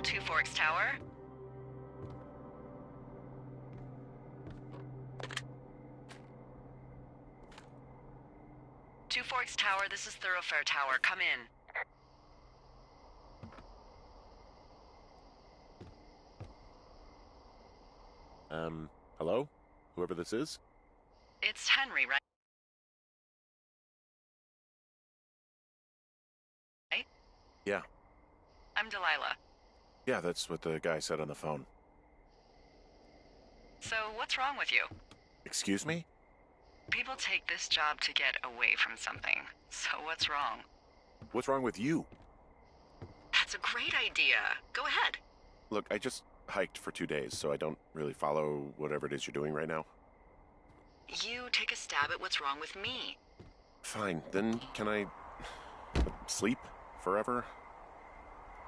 Two Forks Tower. Two Forks Tower, this is Thoroughfare Tower. Come in. Hello? Whoever this is? It's Henry, right? Yeah. I'm Delilah. Yeah, that's what the guy said on the phone. So, what's wrong with you? Excuse me? People take this job to get away from something. So what's wrong? What's wrong with you? That's a great idea. Go ahead. Look, I just hiked for 2 days, so I don't really follow whatever it is you're doing right now. You take a stab at what's wrong with me. Fine, then can I sleep forever?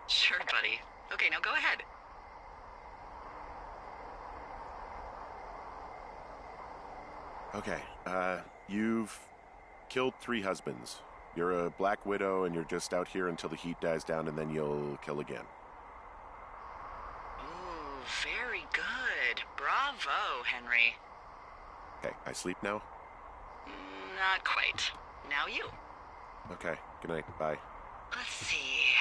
Sure, buddy. Okay, now go ahead. Okay, you've killed 3 husbands. You're a black widow and you're just out here until the heat dies down and then you'll kill again. Ooh, very good. Bravo, Henry. Okay, I sleep now? Not quite. Now you. Okay, good night, bye. Let's see.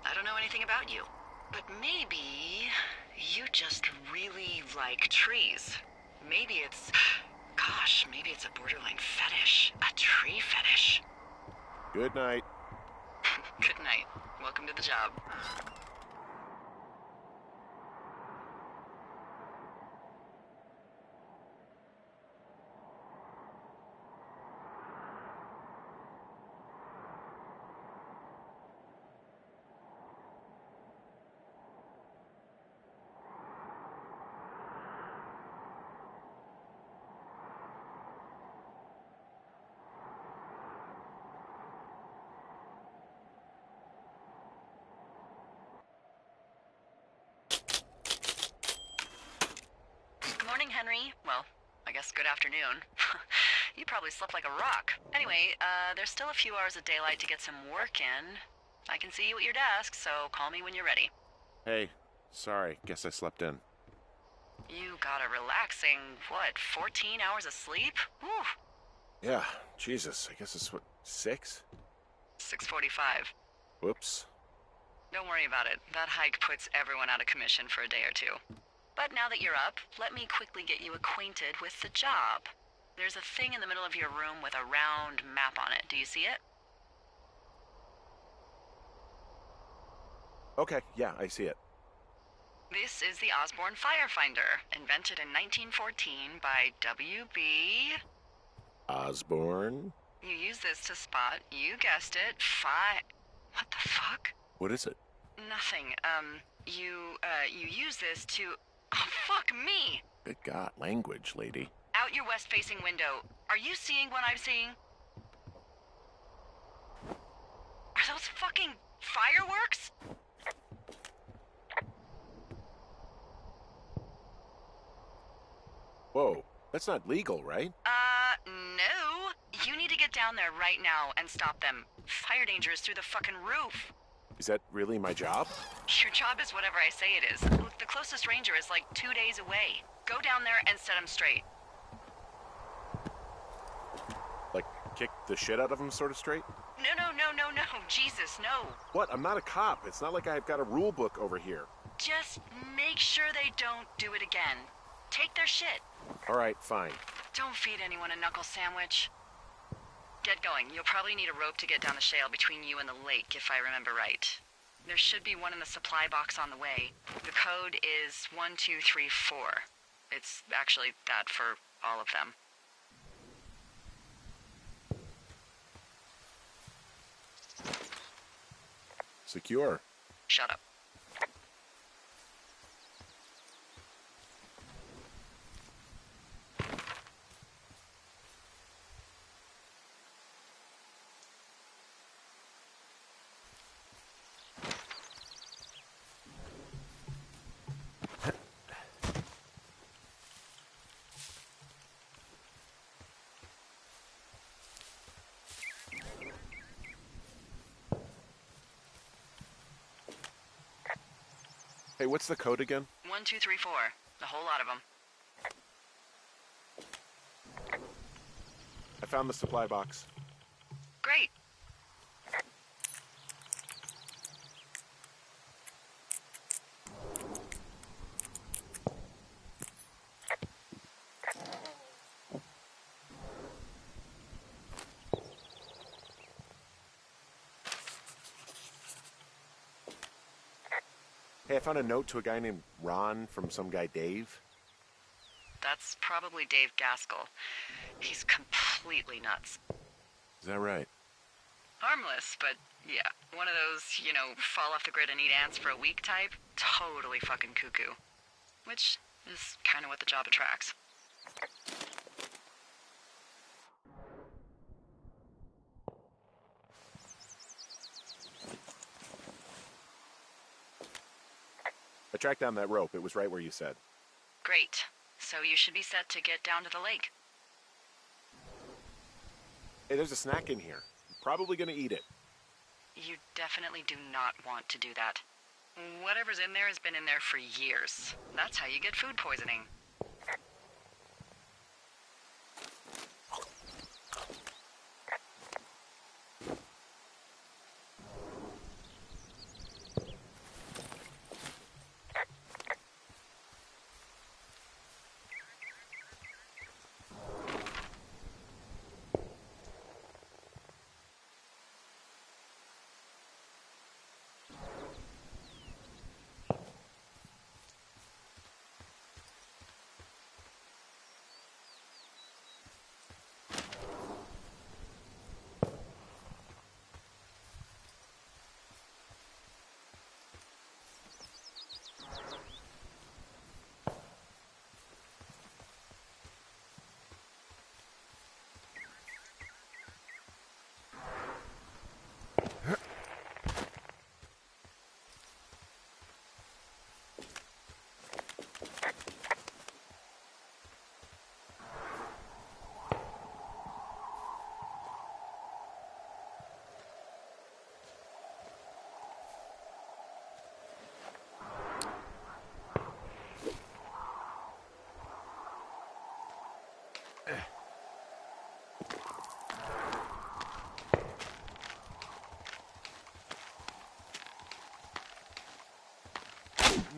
I don't know anything about you, but maybe you just really like trees. Maybe it's... Gosh, maybe it's a borderline fetish. A tree fetish. Good night. Good night. Welcome to the job. Henry. Well, I guess good afternoon. You probably slept like a rock. Anyway, there's still a few hours of daylight to get some work in. I can see you at your desk, so call me when you're ready. Hey, sorry, guess I slept in. You got a relaxing, 14 hours of sleep? Whew. Yeah, Jesus, I guess it's 6? 6:45. Whoops. Don't worry about it. That hike puts everyone out of commission for a day or two. But now that you're up, let me quickly get you acquainted with the job. There's a thing in the middle of your room with a round map on it. Do you see it? Okay, yeah, I see it. This is the Osborne Firefinder, invented in 1914 by W.B. Osborne? You use this to spot, you guessed it, What the fuck? What is it? Nothing. You use this to... Oh, fuck me! Good God, language, lady. Out your west-facing window. Are you seeing what I'm seeing? Are those fucking fireworks? Whoa, that's not legal, right? No. You need to get down there right now and stop them. Fire danger is through the fucking roof. Is that really my job? Your job is whatever I say it is. Look, the closest ranger is like 2 days away. Go down there and set him straight. Like, kick the shit out of him sort of straight? No. Jesus, no. What? I'm not a cop. It's not like I've got a rule book over here. Just make sure they don't do it again. Take their shit. All right, fine. Don't feed anyone a knuckle sandwich. Get going. You'll probably need a rope to get down the shale between you and the lake, if I remember right. There should be one in the supply box on the way. The code is 1234. It's actually that for all of them. Secure. Shut up. Hey, what's the code again? 1234. A whole lot of them. I found the supply box. Great. Hey, I found a note to a guy named Ron from some guy Dave. That's probably Dave Gaskell. He's completely nuts. Is that right? Harmless, but yeah. One of those, fall off the grid and eat ants for a week type. Totally fucking cuckoo. Which is kind of what the job attracts. I tracked down that rope. It was right where you said. Great. So you should be set to get down to the lake. Hey, there's a snack in here. I'm probably gonna eat it. You definitely do not want to do that. Whatever's in there has been in there for years. That's how you get food poisoning.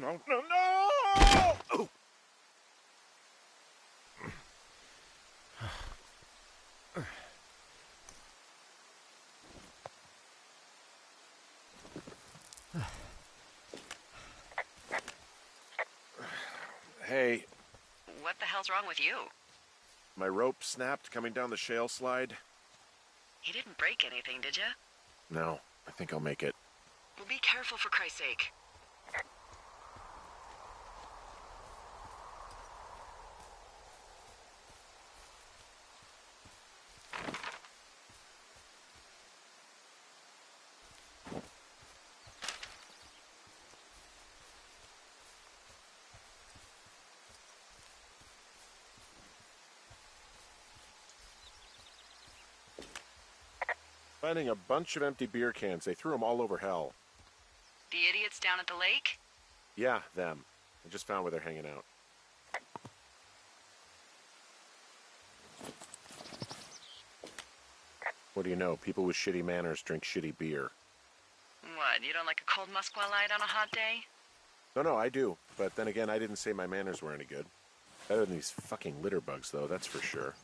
No, no, no! Oh. Hey, What the hell's wrong with you? my rope snapped coming down the shale slide. You didn't break anything, did you? No, I think I'll make it. Well, be careful for Christ's sake. Finding a bunch of empty beer cans. They threw them all over hell. The idiots down at the lake? Yeah, them. I just found where they're hanging out. What do you know? People with shitty manners drink shitty beer. What, you don't like a cold Musqualite on a hot day? No, I do. But then again, I didn't say my manners were any good. Better than these fucking litter bugs, though, that's for sure.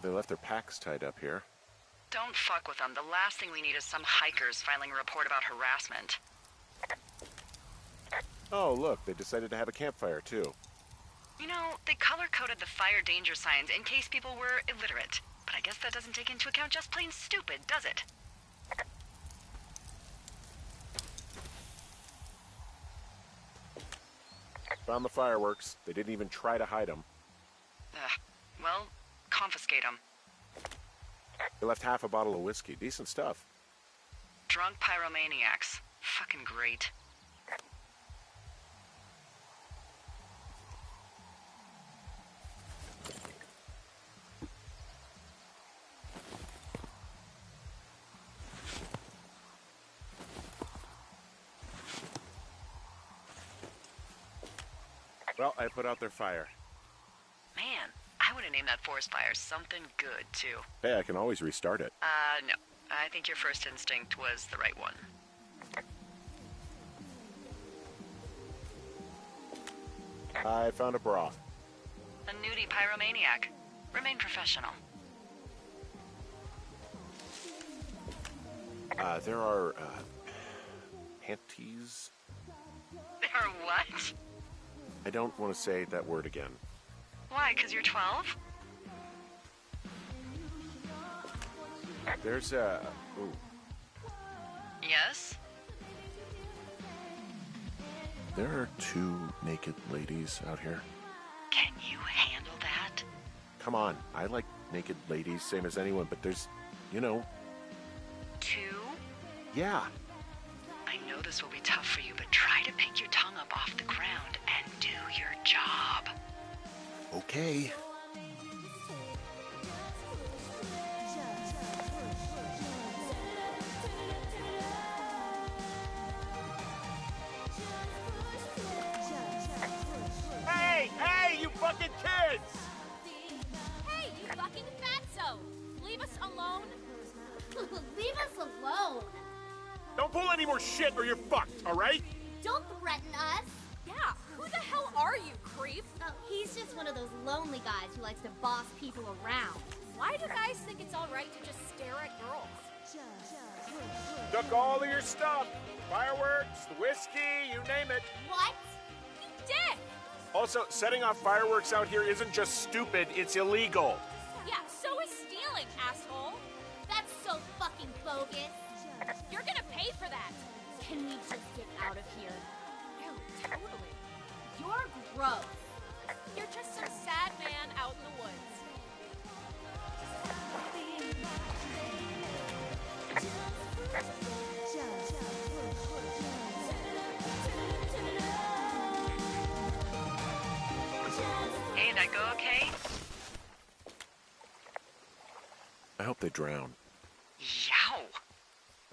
They left their packs tied up here. Don't fuck with them. The last thing we need is some hikers filing a report about harassment. Oh, look, they decided to have a campfire, too. You know, they color-coded the fire danger signs in case people were illiterate. But I guess that doesn't take into account just plain stupid, does it? Found the fireworks. They didn't even try to hide them. Well, confiscate them. They left half a bottle of whiskey. Decent stuff. Drunk pyromaniacs. Fucking great. Well, I put out their fire. Man, I would have named that forest fire something good, too. Hey, I can always restart it. No. I think your first instinct was the right one. I found a broth. A nudie pyromaniac. Remain professional. There are, panties. Or what? I don't want to say that word again. Why, 'cause you're 12? There's a... Ooh. Yes? There are 2 naked ladies out here. Can you handle that? Come on, I like naked ladies, same as anyone, but there's, you know... 2? Yeah. I know this will be tough for you, but try to pick your tongue up off the ground and do your job. Okay. Hey, you fucking kids! Hey, you fucking fatso! Leave us alone. Leave us alone. Don't pull any more shit or you're fucked, all right? Don't threaten us. Yeah, who the hell are you, creep? Oh, he's just one of those lonely guys who likes to boss people around. Why do guys think it's alright to just stare at girls? Took all of your stuff. Fireworks, the whiskey, you name it. What? You dick! Also, setting off fireworks out here isn't just stupid, it's illegal. Yeah, so is stealing, asshole. That's so fucking bogus. You're gonna pay for that. Can we just get out of here? No, totally. You're gross. You're just some sad man out in the woods. Hey, that go okay? I hope they drown. Yow!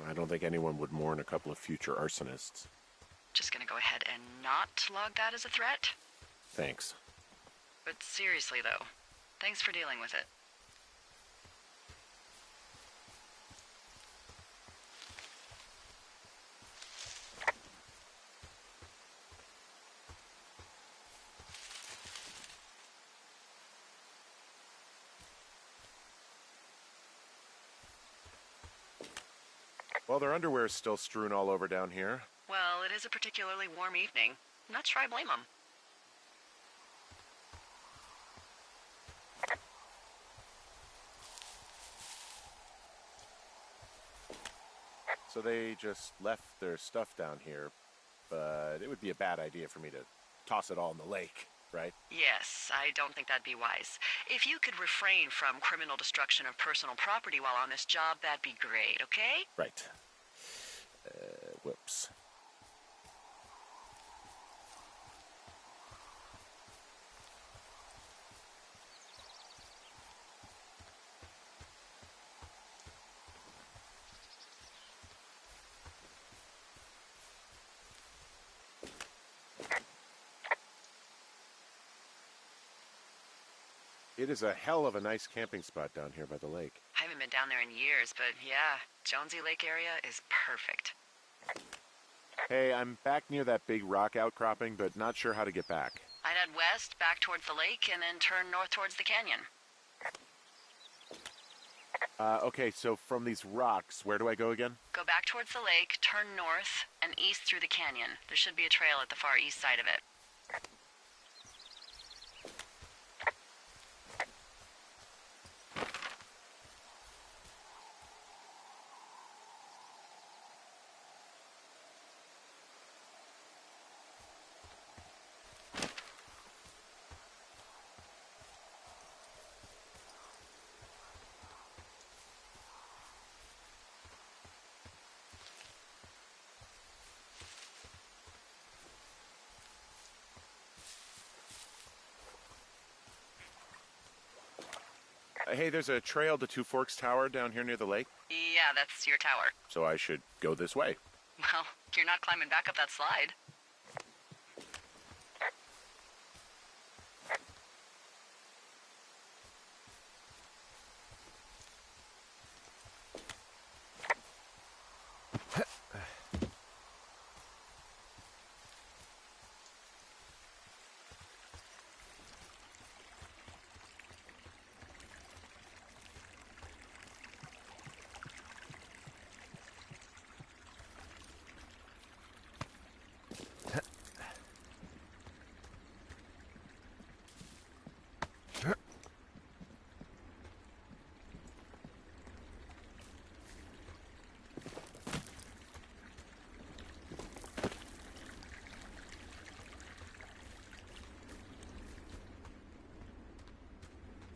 I don't think anyone would mourn a couple of future arsonists. Just gonna go ahead and not log that as a threat? Thanks. But seriously, though, thanks for dealing with it. Well, their underwear's still strewn all over down here. Well, it is a particularly warm evening. I'm not sure I blame them. So they just left their stuff down here, but it would be a bad idea for me to toss it all in the lake, right? Yes, I don't think that'd be wise. If you could refrain from criminal destruction of personal property while on this job, that'd be great, okay? Right. Whoops. It is a hell of a nice camping spot down here by the lake. I haven't been down there in years, but yeah, Jonesy Lake area is perfect. Hey, I'm back near that big rock outcropping, but not sure how to get back. I'd head west, back towards the lake, and then turn north towards the canyon. Okay, so from these rocks, where do I go again? Go back towards the lake, turn north, and east through the canyon. There should be a trail at the far east side of it. Hey, there's a trail to Two Forks Tower down here near the lake, Yeah, that's your tower. so I should go this way. Well, you're not climbing back up that slide.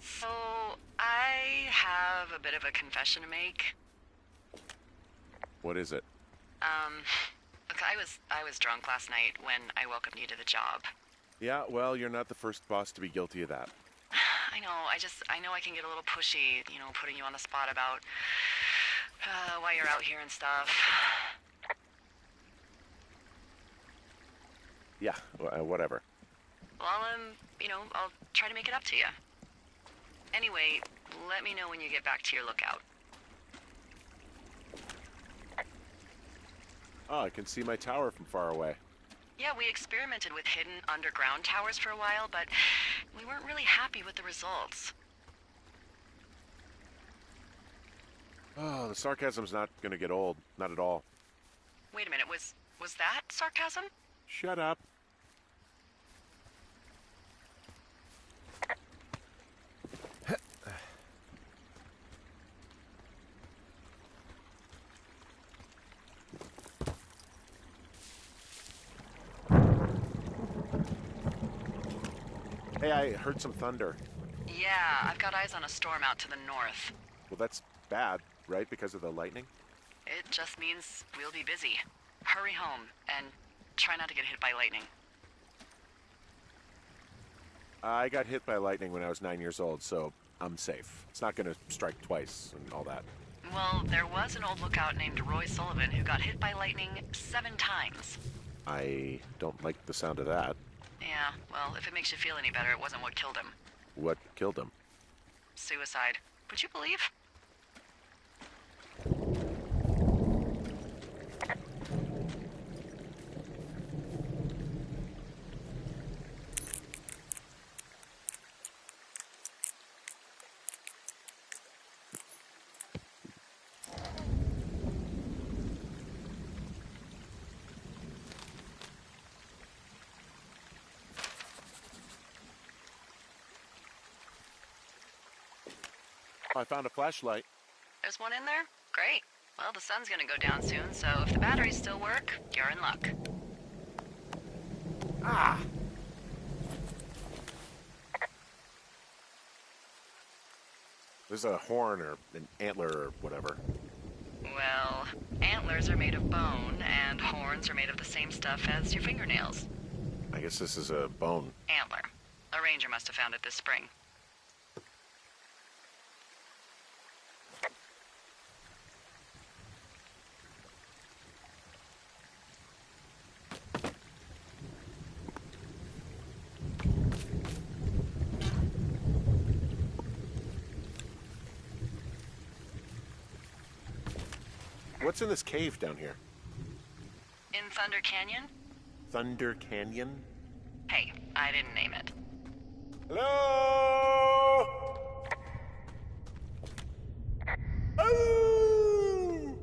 So, I have a bit of a confession to make. What is it? Look, I was drunk last night when I welcomed you to the job. Yeah, well, you're not the first boss to be guilty of that. I know, I know I can get a little pushy, putting you on the spot about why you're out here and stuff. Yeah, whatever. Well, I'll try to make it up to you. Anyway, let me know when you get back to your lookout. Oh, I can see my tower from far away. Yeah, we experimented with hidden underground towers for a while, but we weren't really happy with the results. Oh, the sarcasm's not gonna get old. Not at all. Wait a minute, was that sarcasm? Shut up. Hey, I heard some thunder. Yeah, I've got eyes on a storm out to the north. Well, that's bad, right? Because of the lightning? It just means we'll be busy. Hurry home, and try not to get hit by lightning. I got hit by lightning when I was 9 years old, so I'm safe. It's not gonna strike twice and all that. Well, there was an old lookout named Roy Sullivan who got hit by lightning 7 times. I don't like the sound of that. Yeah, well, if it makes you feel any better, it wasn't what killed him. What killed him? Suicide. Would you believe? I found a flashlight. There's one in there? Great. Well, the sun's gonna go down soon, so if the batteries still work, you're in luck. Ah! There's a horn or an antler or whatever. Well, antlers are made of bone, and horns are made of the same stuff as your fingernails. I guess this is a bone. Antler. A ranger must have found it this spring. What's in this cave down here? In Thunder Canyon? Thunder Canyon? Hey, I didn't name it. Hello? Oh!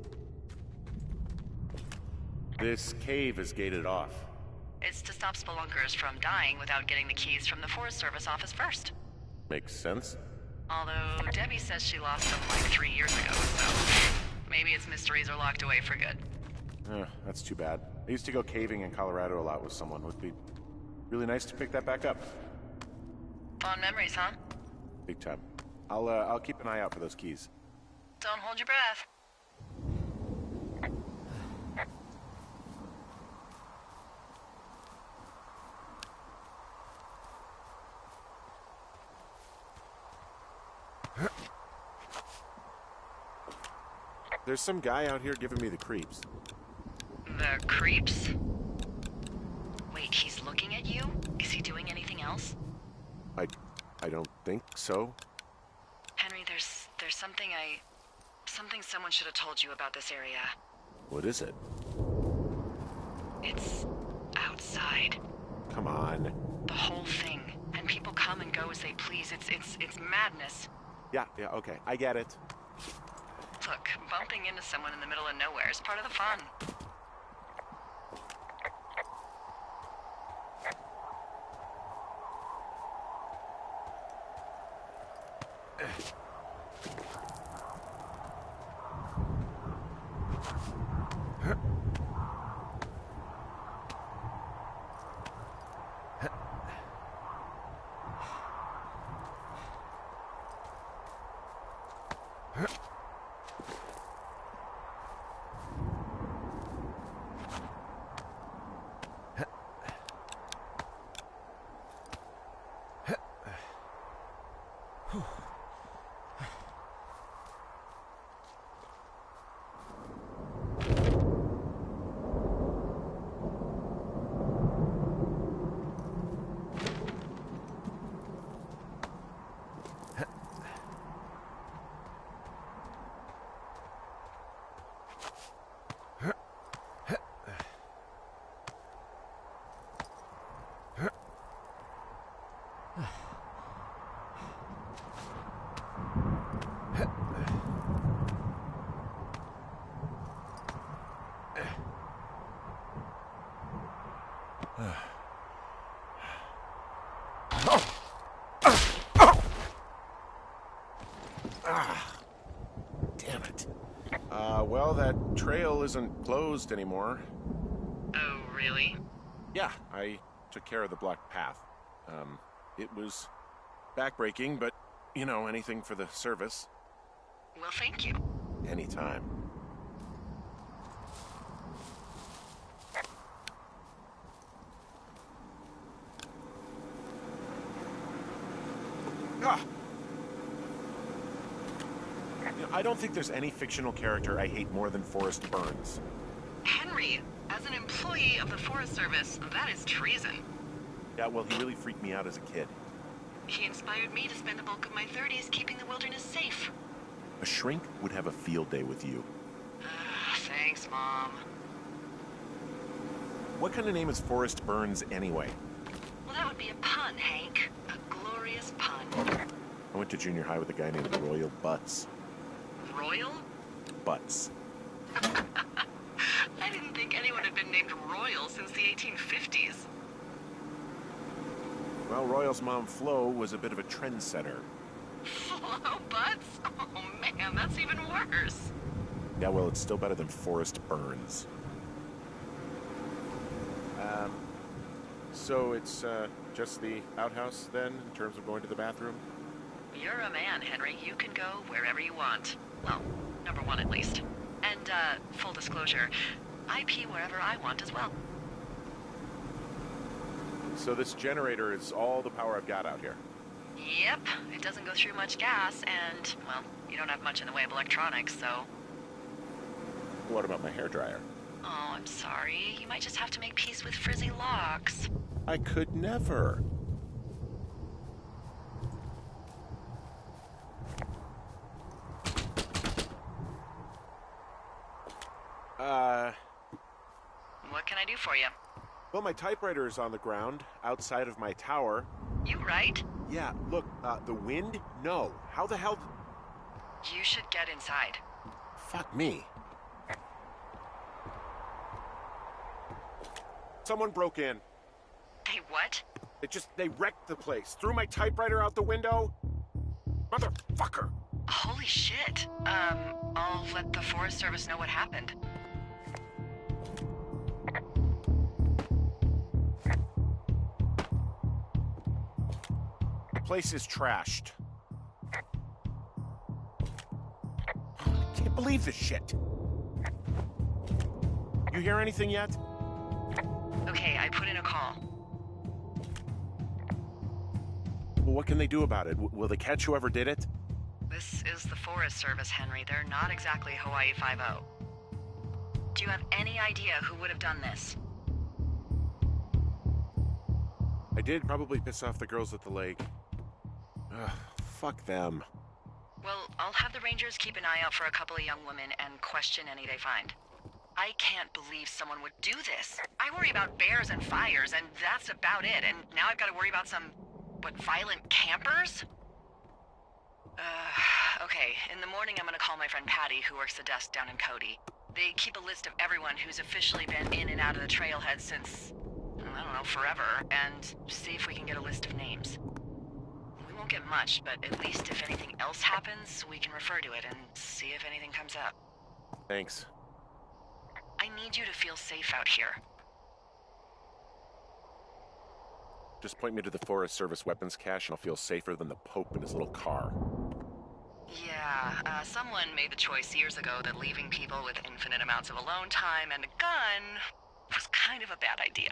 This cave is gated off. It's to stop spelunkers from dying without getting the keys from the Forest Service office first. Makes sense. Although Debbie says she lost them like 3 years ago, so maybe its mysteries are locked away for good. That's too bad. I used to go caving in Colorado a lot with someone. Would be really nice to pick that back up. Fond memories, huh? Big time. I'll keep an eye out for those keys. Don't hold your breath. There's some guy out here giving me the creeps. The creeps? Wait, he's looking at you? Is he doing anything else? I don't think so. Henry, there's something someone should have told you about this area. What is it? It's outside. Come on. The whole thing. And people come and go as they please. It's madness. Yeah, okay. I get it. Look, bumping into someone in the middle of nowhere is part of the fun. Damn it. Well, that trail isn't closed anymore. Oh, really? Yeah, I took care of the blocked path. It was backbreaking, but, you know, anything for the service. Well, thank you. Anytime. Ah! You know, I don't think there's any fictional character I hate more than Forrest Burns. Henry, as an employee of the Forest Service, that is treason. Yeah, well, he really freaked me out as a kid. He inspired me to spend the bulk of my 30s keeping the wilderness safe. A shrink would have a field day with you. Thanks, Mom. What kind of name is Forrest Burns anyway? Well, that would be a pun, Hank. A glorious pun. I went to junior high with a guy named Royal Butts. Royal? Butts. I didn't think anyone had been named Royal since the 1850s. Well, Royal's mom, Flo, was a bit of a trendsetter. Flo Butts? Oh, man, that's even worse. Yeah, well, it's still better than Forrest Burns. So it's just the outhouse, then, in terms of going to the bathroom? You're a man, Henry. You can go wherever you want. Well, number one at least. And, full disclosure, I pee wherever I want as well. So this generator is all the power I've got out here. Yep, it doesn't go through much gas, and, well, you don't have much in the way of electronics, so... What about my hairdryer? Oh, I'm sorry. You might just have to make peace with frizzy locks. I could never. What can I do for you? Well, my typewriter is on the ground, outside of my tower. You right? Yeah, look, the wind? No. How the hell... You should get inside. Fuck me. Someone broke in. Hey, what? They wrecked the place. Threw my typewriter out the window. Motherfucker. Holy shit. I'll let the Forest Service know what happened. The place is trashed. I can't believe this shit. You hear anything yet? Okay, I put in a call. Well, what can they do about it? Will they catch whoever did it? This is the Forest Service, Henry. They're not exactly Hawaii Five-0. Do you have any idea who would have done this? I did probably piss off the girls at the lake. Ugh, fuck them. Well, I'll have the Rangers keep an eye out for a couple of young women and question any they find. I can't believe someone would do this. I worry about bears and fires, and that's about it. And now I've got to worry about some, violent campers? Okay. In the morning, I'm gonna call my friend Patty, who works the desk down in Cody. They keep a list of everyone who's officially been in and out of the trailhead since, I don't know, forever, and see if we can get a list of names. We won't get much, but at least if anything else happens, we can refer to it and see if anything comes up. Thanks. I need you to feel safe out here. Just point me to the Forest Service weapons cache and I'll feel safer than the Pope in his little car. Yeah, someone made the choice years ago that leaving people with infinite amounts of alone time and a gun was kind of a bad idea.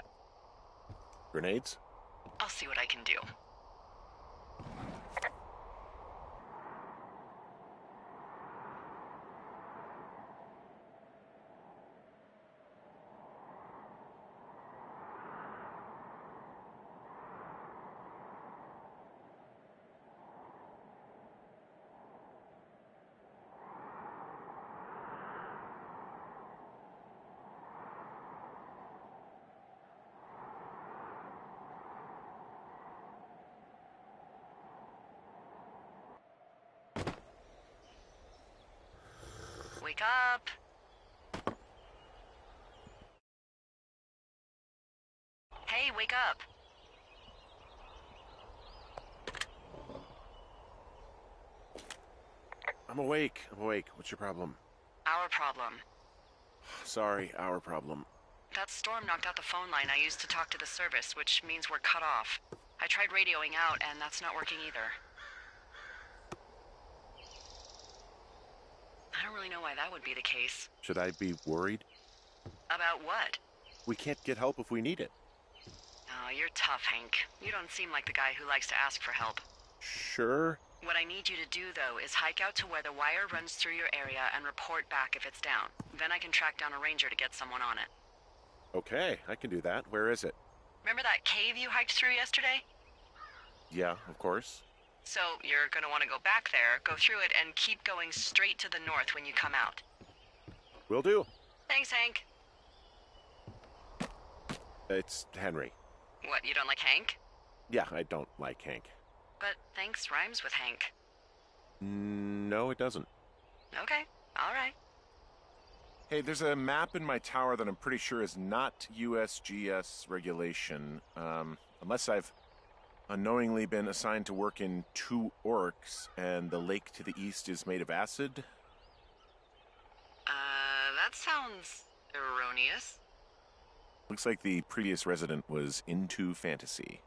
Grenades? I'll see what I can do. Wake up! Hey, wake up! I'm awake. What's your problem? Our problem. Sorry, our problem. That storm knocked out the phone line I used to talk to the service, which means we're cut off. I tried radioing out, and that's not working either. I don't really know why that would be the case. Should I be worried? About what? We can't get help if we need it. Oh, you're tough, Hank. You don't seem like the guy who likes to ask for help. Sure. What I need you to do, though, is hike out to where the wire runs through your area and report back if it's down. Then I can track down a ranger to get someone on it. Okay, I can do that. Where is it? Remember that cave you hiked through yesterday? Yeah, of course. So you're gonna want to go back there, go through it, and keep going straight to the north when you come out. Will do. Thanks, Hank. It's Henry. What, you don't like Hank? Yeah, I don't like Hank. But thanks rhymes with Hank. No, it doesn't. Okay, all right. Hey, there's a map in my tower that I'm pretty sure is not USGS regulation. Unless I've unknowingly been assigned to work in 2 orcs, and the lake to the east is made of acid. That sounds erroneous. Looks like the previous resident was into fantasy.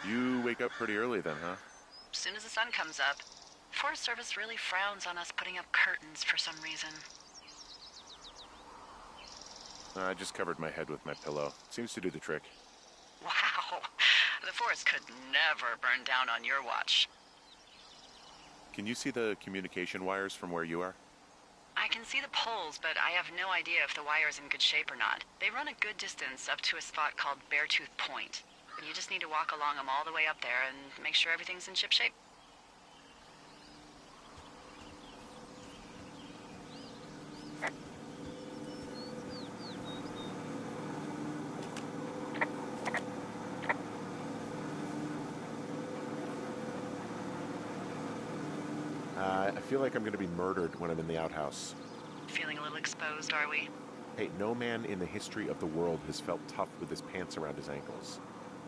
You wake up pretty early then, huh? As soon as the sun comes up. Forest Service really frowns on us putting up curtains for some reason. I just covered my head with my pillow. Seems to do the trick. Wow. The forest could never burn down on your watch. Can you see the communication wires from where you are? I can see the poles, but I have no idea if the wire's in good shape or not. They run a good distance up to a spot called Beartooth Point. You just need to walk along them all the way up there and make sure everything's in ship shape. I feel like I'm going to be murdered when I'm in the outhouse. Feeling a little exposed, are we? Hey, no man in the history of the world has felt tough with his pants around his ankles.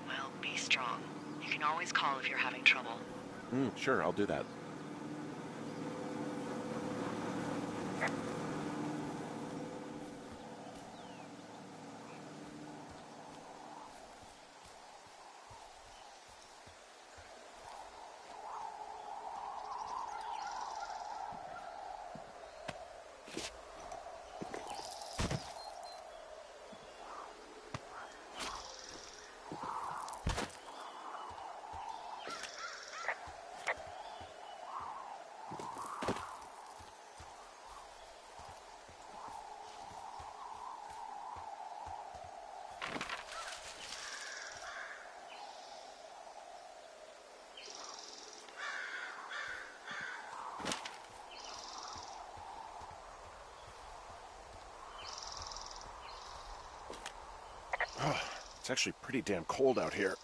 Well, be strong. You can always call if you're having trouble. Sure, I'll do that. It's actually pretty damn cold out here.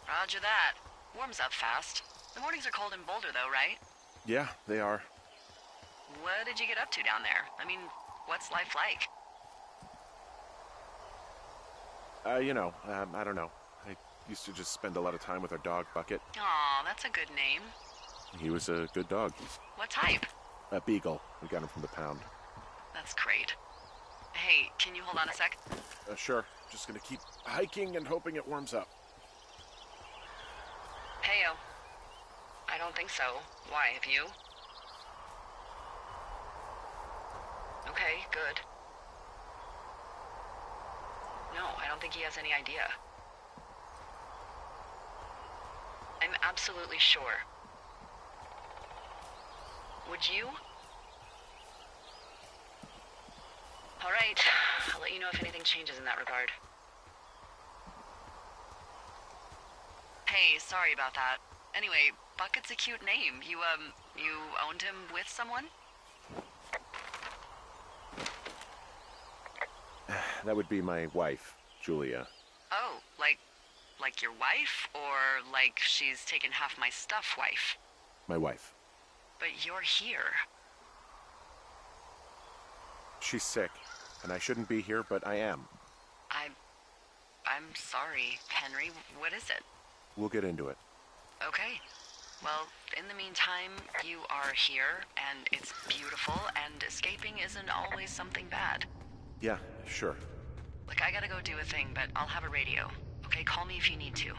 Roger that. Warms up fast. The mornings are cold in Boulder, though, right? Yeah, they are. What did you get up to down there? I mean, what's life like? I don't know. I used to just spend a lot of time with our dog, Bucket. Aw, that's a good name. He was a good dog. What type? A beagle. We got him from the pound. That's great. Hey, can you hold on a sec? Sure. Just gonna keep hiking and hoping it warms up. Heyo. I don't think so. Why, have you? Okay, good. No, I don't think he has any idea. I'm absolutely sure. Would you? All right, I'll let you know if anything changes in that regard. Hey, sorry about that. Anyway, Bucket's a cute name. You owned him with someone? That would be my wife, Julia. Oh, like your wife? Or like she's taken half my stuff wife? My wife. But you're here. She's sick, and I shouldn't be here, but I am. I'm sorry, Henry. What is it? We'll get into it. Okay. Well, in the meantime, you are here, and it's beautiful, and escaping isn't always something bad. Yeah, sure. Look, I gotta go do a thing, but I'll have a radio. Okay, call me if you need to.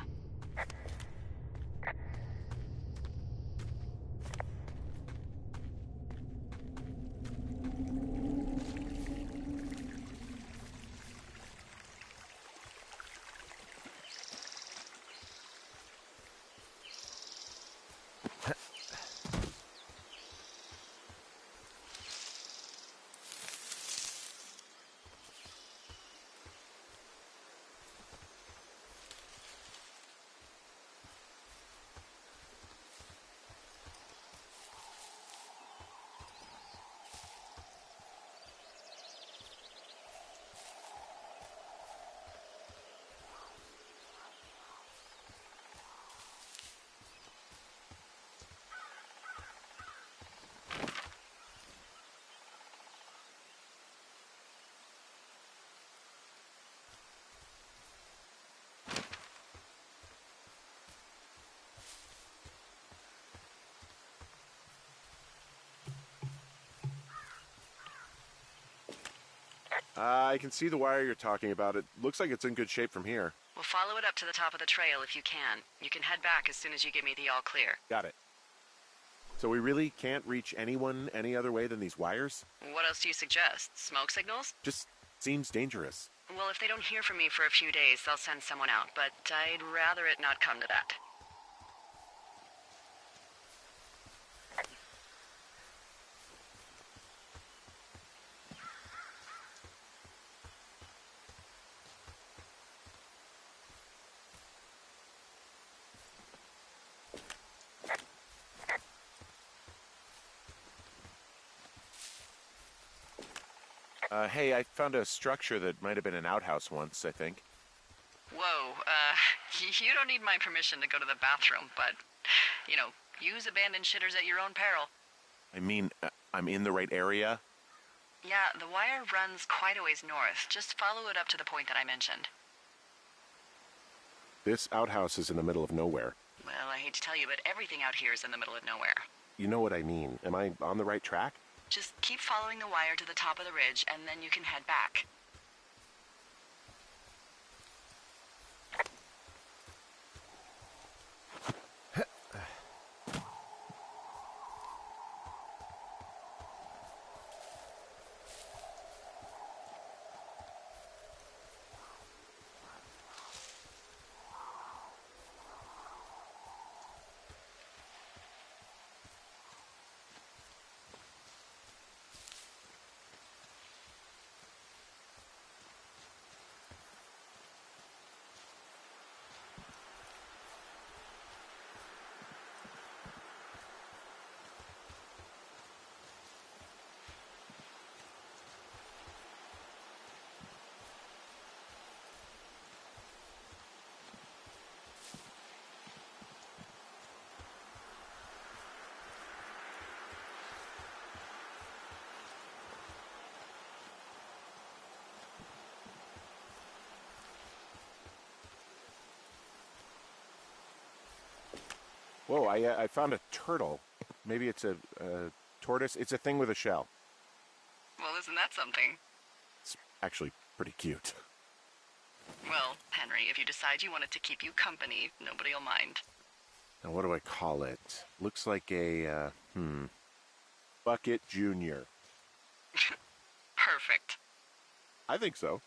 I can see the wire you're talking about. It looks like it's in good shape from here. We'll follow it up to the top of the trail if you can. You can head back as soon as you give me the all clear. Got it. So we really can't reach anyone any other way than these wires? What else do you suggest? Smoke signals? Just seems dangerous. Well, if they don't hear from me for a few days, they'll send someone out, but I'd rather it not come to that. Hey, I found a structure that might have been an outhouse once, I think. Whoa, you don't need my permission to go to the bathroom, but, use abandoned shitters at your own peril. I mean, I'm in the right area? Yeah, the wire runs quite a ways north. Just follow it up to the point that I mentioned. This outhouse is in the middle of nowhere. Well, I hate to tell you, but everything out here is in the middle of nowhere. You know what I mean. Am I on the right track? Just keep following the wire to the top of the ridge, and then you can head back. Whoa, I found a turtle. Maybe it's a tortoise. It's a thing with a shell. Well, isn't that something? It's actually pretty cute. Well, Henry, if you decide you want it to keep you company, nobody'll mind. Now, what do I call it? Looks like a, Bucket Junior. Perfect. I think so.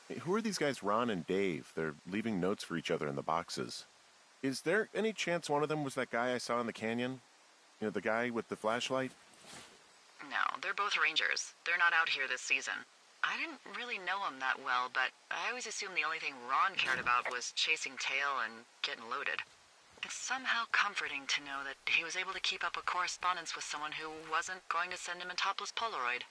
Hey, who are these guys, Ron and Dave? They're leaving notes for each other in the boxes. Is there any chance one of them was that guy I saw in the canyon? You know, the guy with the flashlight? No, they're both rangers. They're not out here this season. I didn't really know him that well, but I always assumed the only thing Ron cared about was chasing tail and getting loaded. It's somehow comforting to know that he was able to keep up a correspondence with someone who wasn't going to send him a topless Polaroid.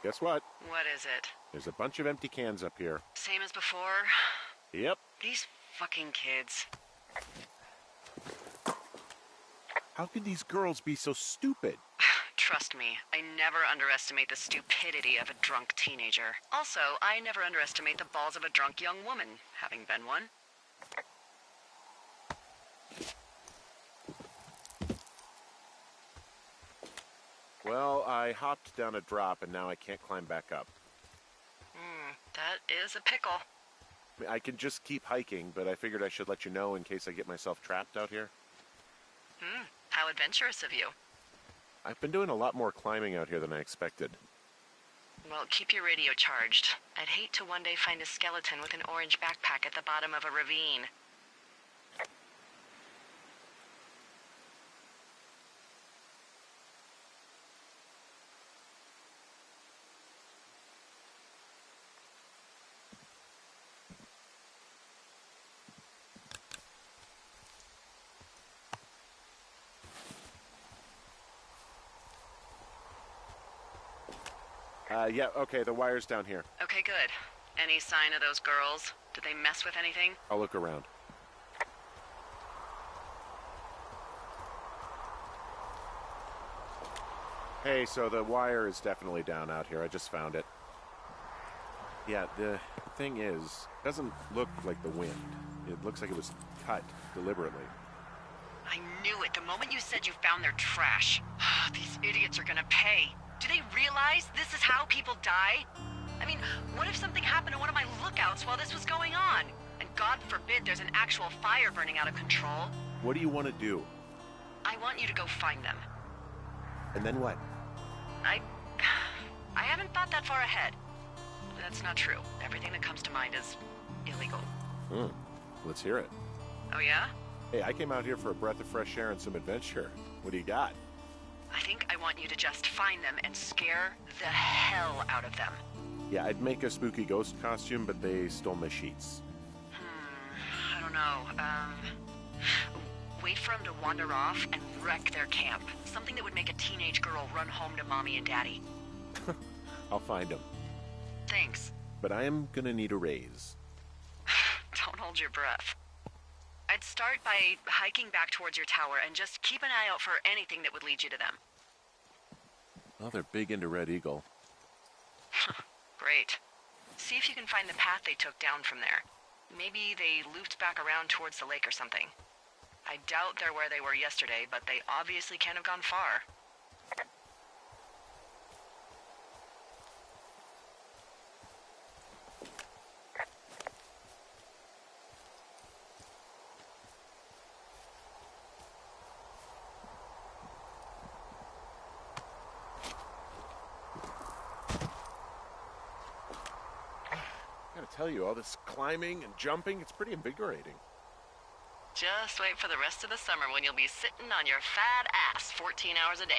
Guess what? What is it? There's a bunch of empty cans up here. Same as before? Yep. These fucking kids. How could these girls be so stupid? Trust me, I never underestimate the stupidity of a drunk teenager. Also, I never underestimate the balls of a drunk young woman, having been one. Well, I hopped down a drop and now I can't climb back up. That is a pickle. I mean, I can just keep hiking, but I figured I should let you know in case I get myself trapped out here. How adventurous of you. I've been doing a lot more climbing out here than I expected. Well, keep your radio charged. I'd hate to one day find a skeleton with an orange backpack at the bottom of a ravine. Yeah, okay, the wire's down here. Okay, good. Any sign of those girls? Did they mess with anything? I'll look around. Hey, so the wire is definitely down out here. I just found it. Yeah, the thing is, it doesn't look like the wind. It looks like it was cut deliberately. I knew it the moment you said you found their trash. These idiots are gonna pay. Do they realize this is how people die? I mean, what if something happened to one of my lookouts while this was going on? And God forbid there's an actual fire burning out of control. What do you want to do? I want you to go find them. And then what? I haven't thought that far ahead. That's not true. Everything that comes to mind is illegal. Let's hear it. Oh yeah? Hey, I came out here for a breath of fresh air and some adventure. What do you got? I think I want you to just find them and scare the hell out of them. Yeah, I'd make a spooky ghost costume, but they stole my sheets. I don't know. Wait for them to wander off and wreck their camp. Something that would make a teenage girl run home to mommy and daddy. I'll find them. Thanks. But I am gonna need a raise. Don't hold your breath. I'd start by hiking back towards your tower and just keep an eye out for anything that would lead you to them. Well, they're big into Red Eagle. Great. See if you can find the path they took down from there. Maybe they looped back around towards the lake or something. I doubt they're where they were yesterday, but they obviously can't have gone far. I gotta tell you, all this climbing and jumping, it's pretty invigorating. Just wait for the rest of the summer when you'll be sitting on your fat ass 14 hours a day.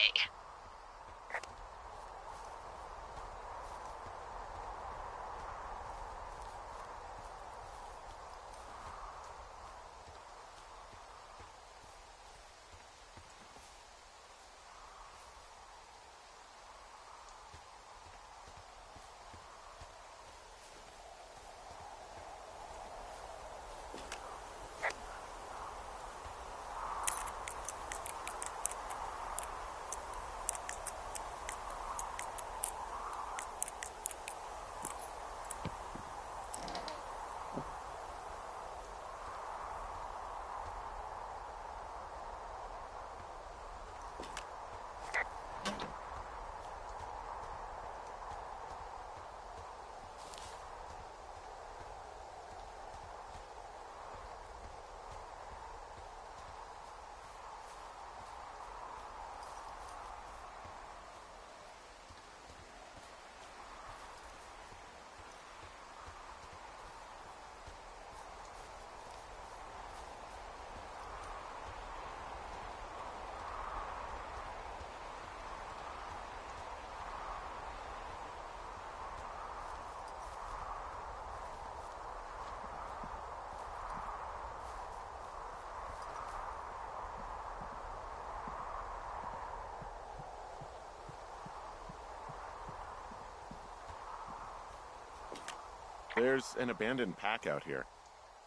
There's an abandoned pack out here.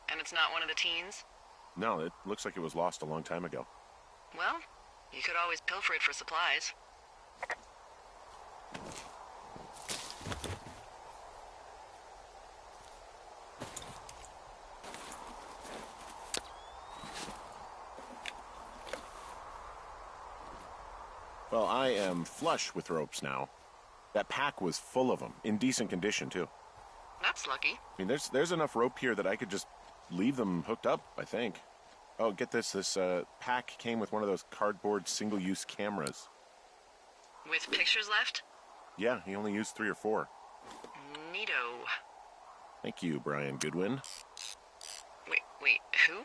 And it's not one of the teens? No, it looks like it was lost a long time ago. Well, you could always pilfer it for supplies. Well, I am flush with ropes now. That pack was full of them, in decent condition, too. That's lucky. I mean, there's enough rope here that I could just leave them hooked up, I think. Oh, get this. This pack came with one of those cardboard single-use cameras. With pictures left? Yeah, he only used 3 or 4. Neato. Thank you, Brian Goodwin. Wait, who?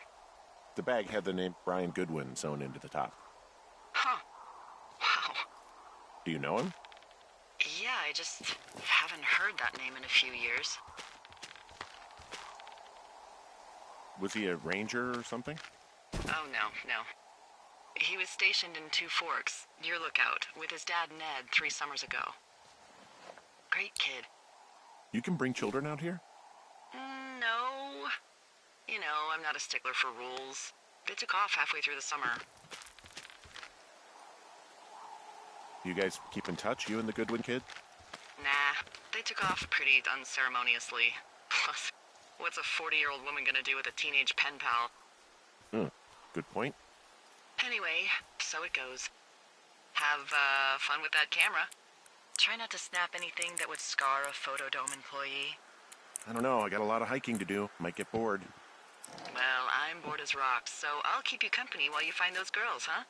The bag had the name Brian Goodwin sewn into the top. Huh. Wow. Do you know him? Yeah, I just haven't heard that name in a few years. Was he a ranger or something? Oh, no. He was stationed in Two Forks, your lookout, with his dad Ned 3 summers ago. Great kid. You can bring children out here? No. You know, I'm not a stickler for rules. They took off halfway through the summer. You guys keep in touch, you and the Goodwin kid? Nah, they took off pretty unceremoniously. Plus, what's a 40-year-old woman gonna do with a teenage pen pal? Good point. Anyway, so it goes. Have, fun with that camera. Try not to snap anything that would scar a Photodome employee. I don't know, I got a lot of hiking to do. Might get bored. Well, I'm bored as rocks, so I'll keep you company while you find those girls, huh?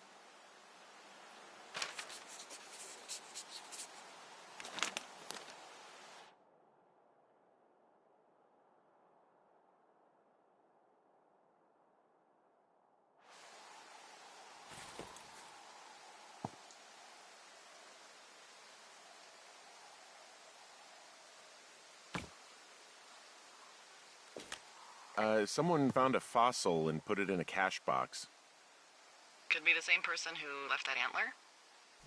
Someone found a fossil and put it in a cash box. Could be the same person who left that antler.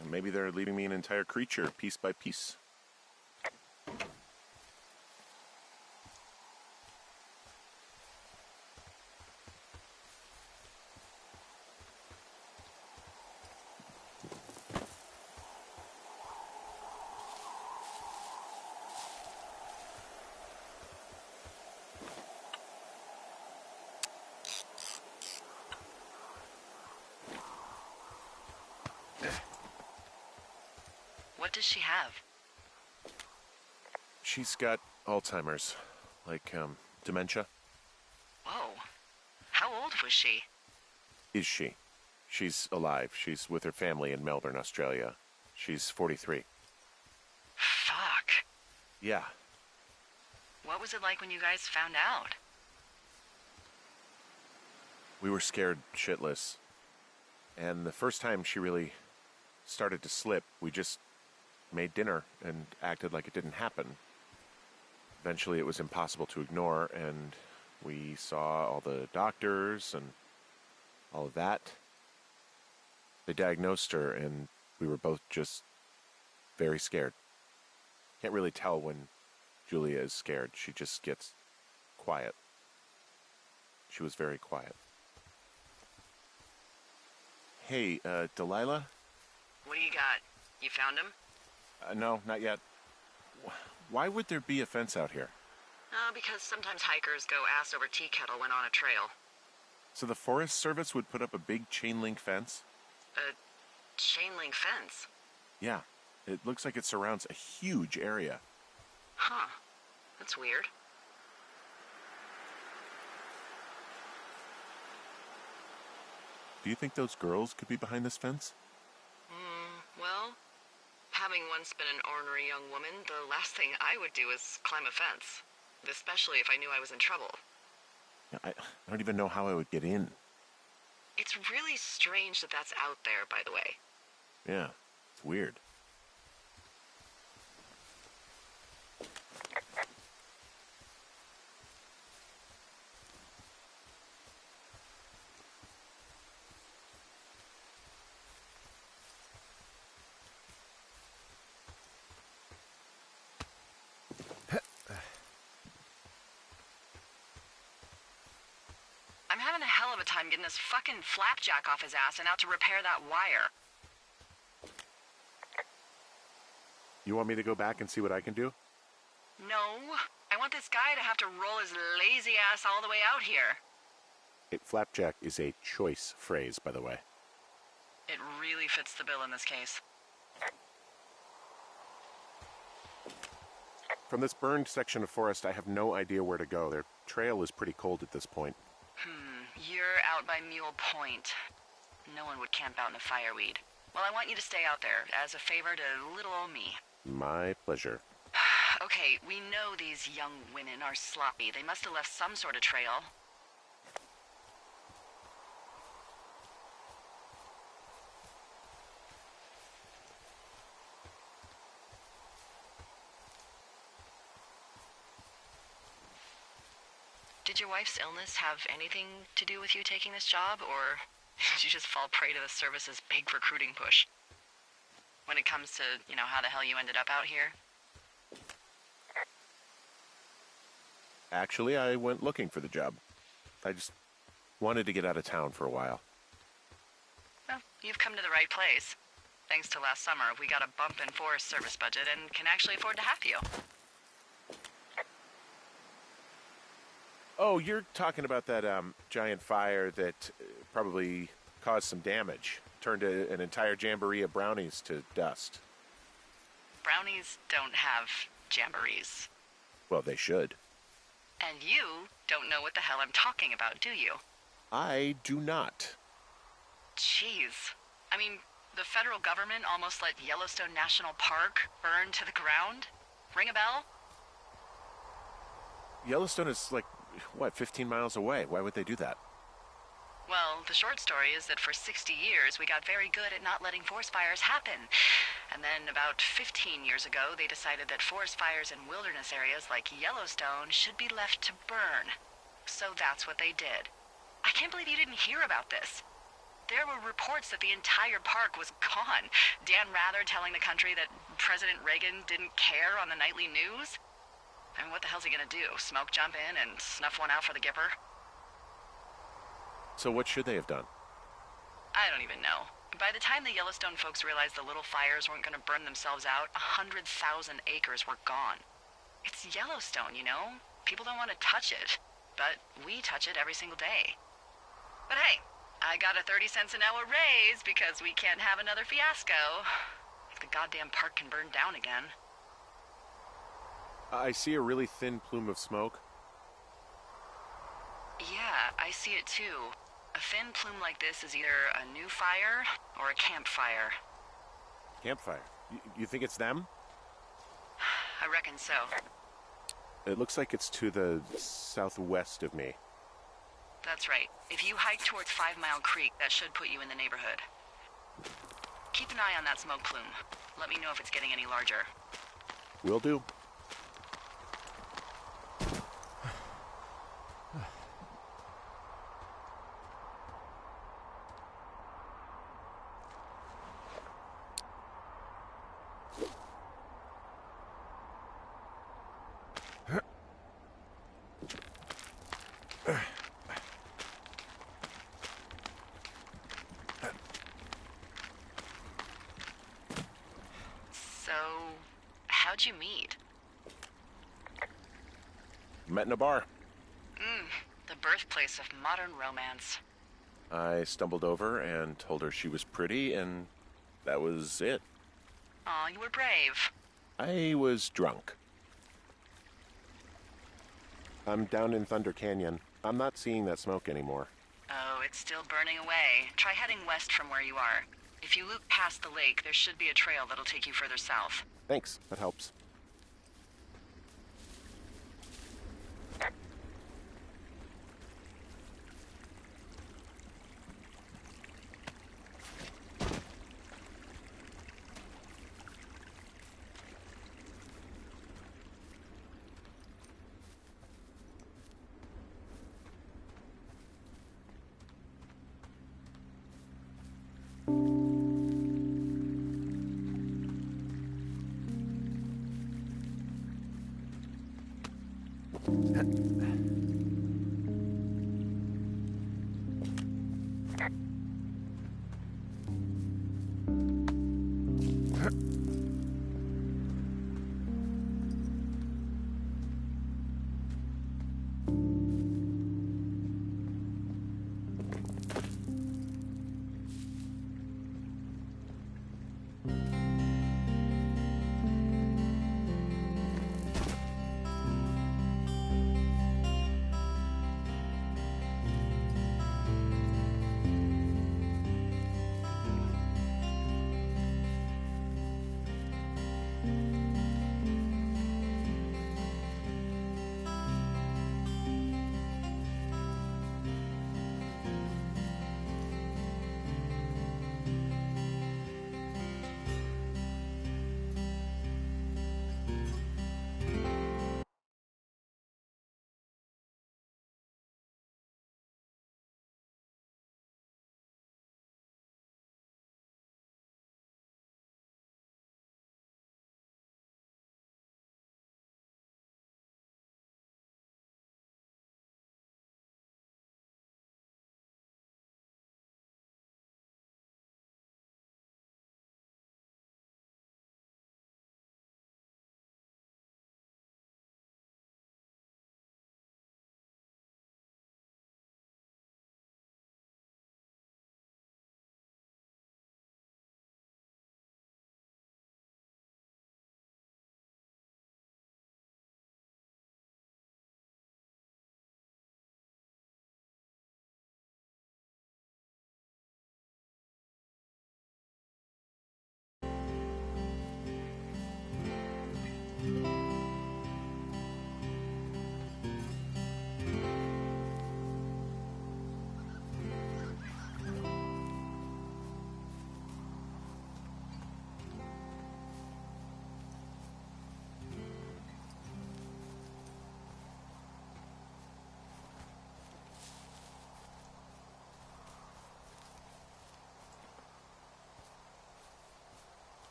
And maybe they're leaving me an entire creature, piece by piece. What does she have? She's got Alzheimer's, like, dementia. Whoa. How old was she? Is she? She's alive. She's with her family in Melbourne, Australia. She's 43. Fuck. Yeah. What was it like when you guys found out? We were scared shitless. And the first time she really started to slip, we just made dinner and acted like it didn't happen. Eventually it was impossible to ignore, and we saw all the doctors and all of that. They diagnosed her, and we were both just very scared. Can't really tell when Julia is scared. She just gets quiet. She was very quiet. Hey, Delilah? What do you got? You found him? No, not yet. Why would there be a fence out here? Because sometimes hikers go ass over tea kettle when on a trail. So the Forest Service would put up a big chain link fence? A chain link fence? Yeah. It looks like it surrounds a huge area. Huh. That's weird. Do you think those girls could be behind this fence? Well, having once been an ornery young woman, the last thing I would do is climb a fence. Especially if I knew I was in trouble. I don't even know how I would get in. It's really strange that that's out there, by the way. Yeah, it's weird. I'm having a hell of a time getting this fucking flapjack off his ass and out to repair that wire. You want me to go back and see what I can do? No. I want this guy to have to roll his lazy ass all the way out here. Flapjack is a choice phrase, by the way. It really fits the bill in this case. From this burned section of forest, I have no idea where to go. Their trail is pretty cold at this point. You're out by Mule Point. No one would camp out in the fireweed. Well, I want you to stay out there, as a favor to little old me. My pleasure. Okay, we know these young women are sloppy. They must have left some sort of trail. Did your wife's illness have anything to do with you taking this job, or did you just fall prey to the service's big recruiting push? When it comes to, how the hell you ended up out here? Actually, I went looking for the job. I just wanted to get out of town for a while. Well, you've come to the right place. Thanks to last summer, we got a bump in Forest Service budget and can actually afford to have you. Oh, you're talking about that giant fire that probably caused some damage. Turned an entire jamboree of brownies to dust. Brownies don't have jamborees. Well, they should. And you don't know what the hell I'm talking about, do you? I do not. Jeez. I mean, the federal government almost let Yellowstone National Park burn to the ground? Ring a bell? Yellowstone is like, 15 miles away? Why would they do that? Well, the short story is that for 60 years, we got very good at not letting forest fires happen. And then about 15 years ago, they decided that forest fires in wilderness areas like Yellowstone should be left to burn. So that's what they did. I can't believe you didn't hear about this. There were reports that the entire park was gone. Dan Rather telling the country that President Reagan didn't care on the nightly news. I mean, what the hell's he gonna do? Smoke jump in and snuff one out for the Gipper? So what should they have done? I don't even know. By the time the Yellowstone folks realized the little fires weren't gonna burn themselves out, 100,000 acres were gone. It's Yellowstone, People don't want to touch it. But we touch it every single day. But hey, I got a 30 cents an hour raise because we can't have another fiasco. If the goddamn park can burn down again. I see a really thin plume of smoke. Yeah, I see it too. A thin plume like this is either a new fire or a campfire. Campfire? You think it's them? I reckon so. It looks like it's to the southwest of me. That's right. If you hike towards 5 Mile Creek, that should put you in the neighborhood. Keep an eye on that smoke plume. Let me know if it's getting any larger. Will do. So, how'd you meet? Met in a bar. The birthplace of modern romance. I stumbled over and told her she was pretty, and that was it. Aw, you were brave. I was drunk. I'm down in Thunder Canyon. I'm not seeing that smoke anymore. Oh, it's still burning away. Try heading west from where you are. If you loop past the lake, there should be a trail that'll take you further south. Thanks, that helps.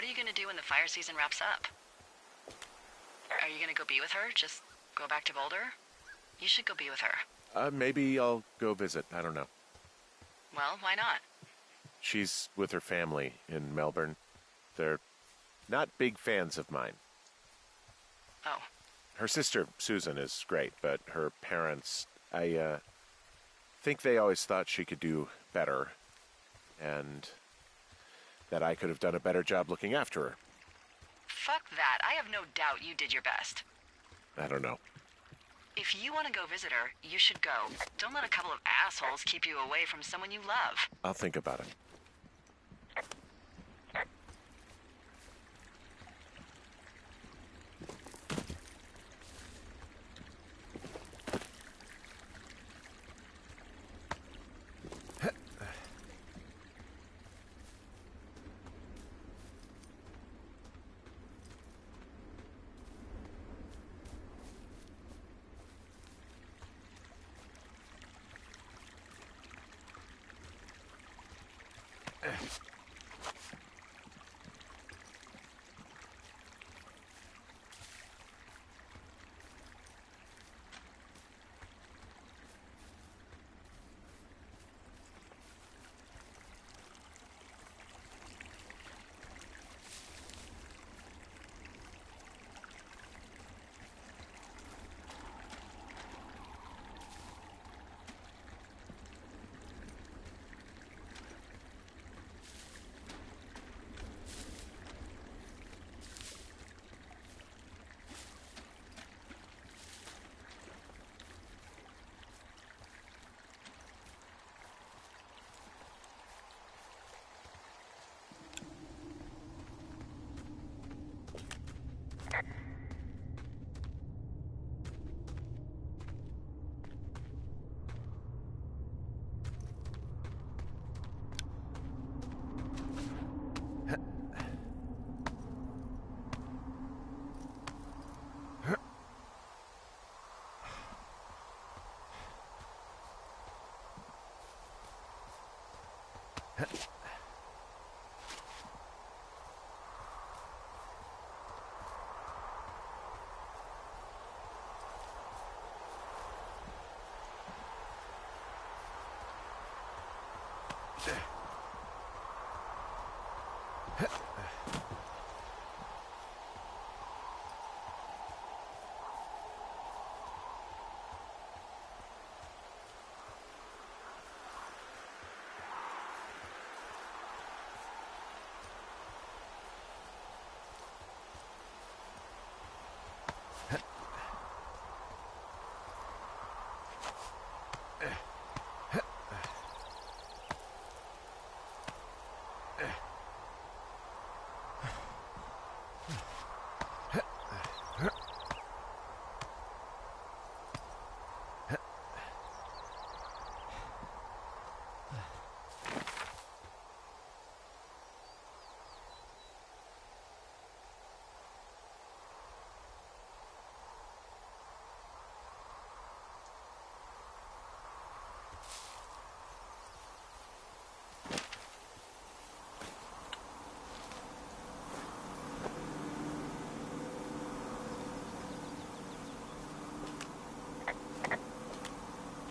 What are you gonna do when the fire season wraps up? Are you gonna go be with her? Just go back to Boulder? You should go be with her. Maybe I'll go visit. I don't know. Well, why not? She's with her family in Melbourne. They're not big fans of mine. Oh. Her sister, Susan, is great, but her parents, I think they always thought she could do better, and that I could have done a better job looking after her. Fuck that. I have no doubt you did your best. I don't know. If you want to go visit her, you should go. Don't let a couple of assholes keep you away from someone you love. I'll think about it.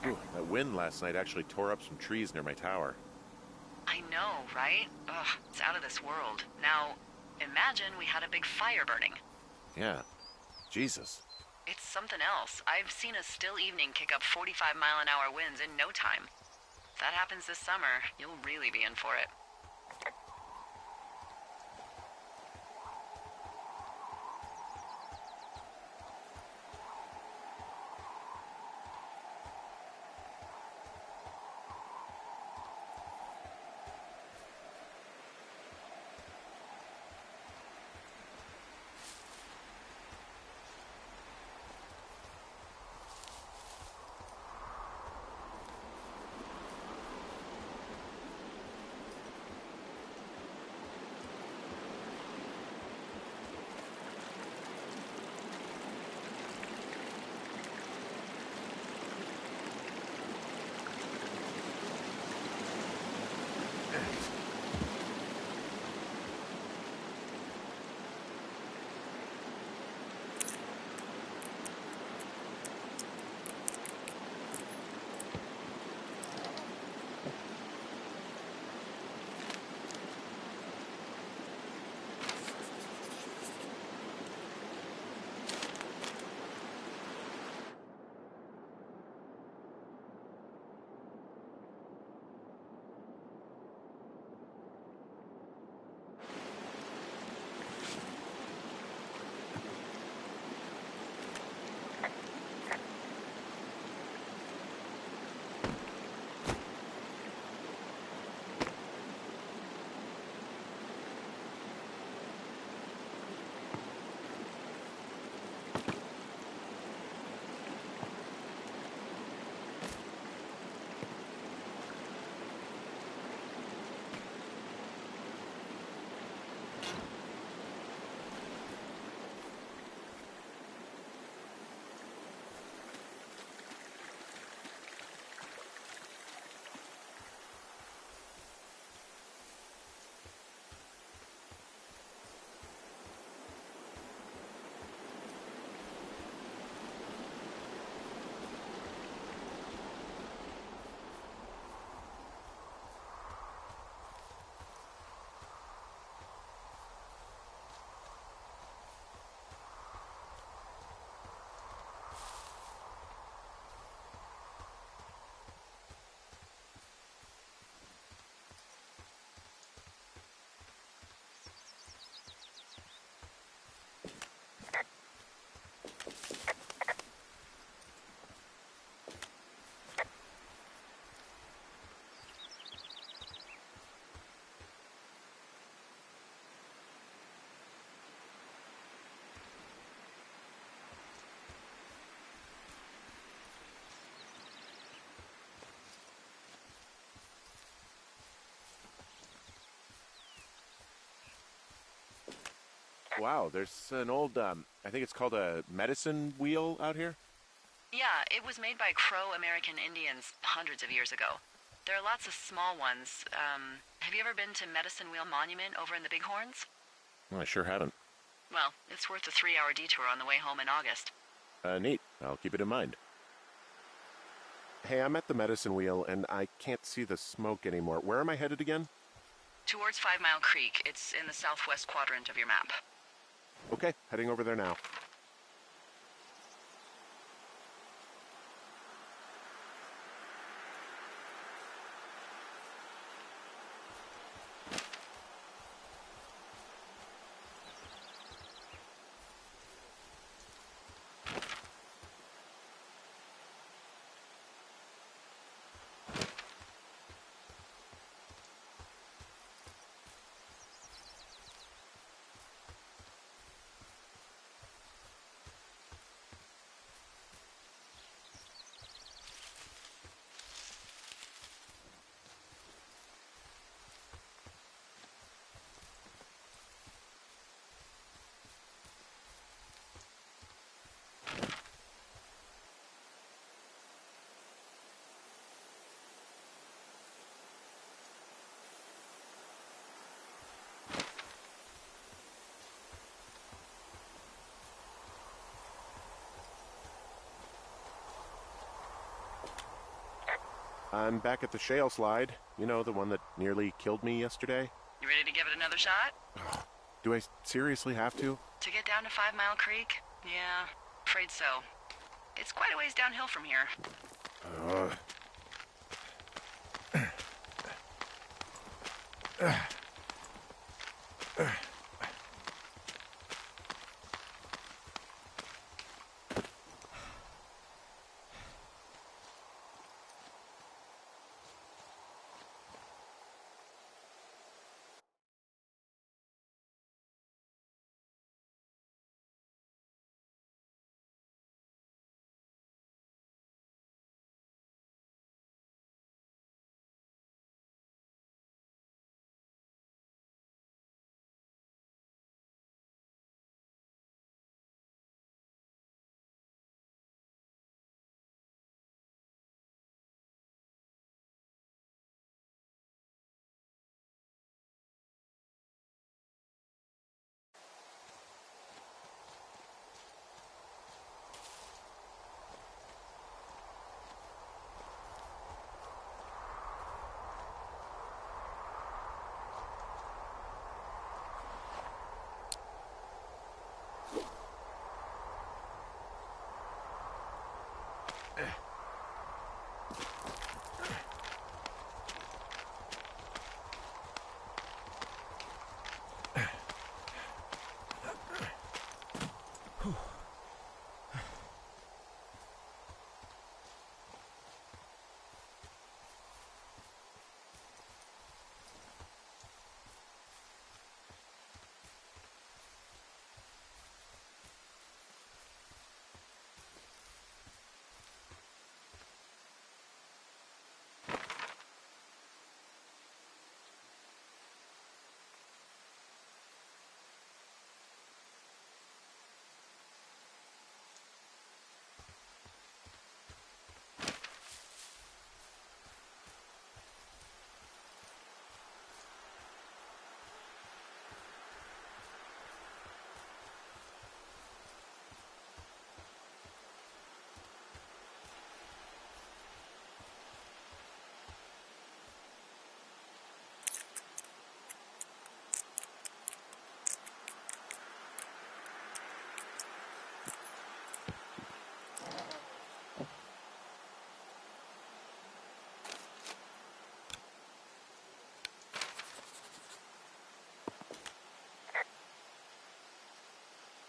Ooh, that wind last night actually tore up some trees near my tower. I know, right? Ugh, it's out of this world. Now, imagine we had a big fire burning. Yeah. Jesus. It's something else. I've seen a still evening kick up 45-mile-an-hour winds in no time. If that happens this summer, you'll really be in for it. Wow, there's an old, I think it's called a medicine wheel out here. Yeah, it was made by Crow American Indians hundreds of years ago. There are lots of small ones. Have you ever been to Medicine Wheel Monument over in the Bighorns? Well, I sure haven't. Well, it's worth a 3-hour detour on the way home in August. Neat. I'll keep it in mind. Hey, I'm at the medicine wheel, and I can't see the smoke anymore. Where am I headed again? Towards 5 Mile Creek. It's in the southwest quadrant of your map. Okay, heading over there now. I'm back at the shale slide. You know, the one that nearly killed me yesterday. You ready to give it another shot? Do I seriously have to? To get down to 5 Mile Creek? Yeah, afraid so. It's quite a ways downhill from here.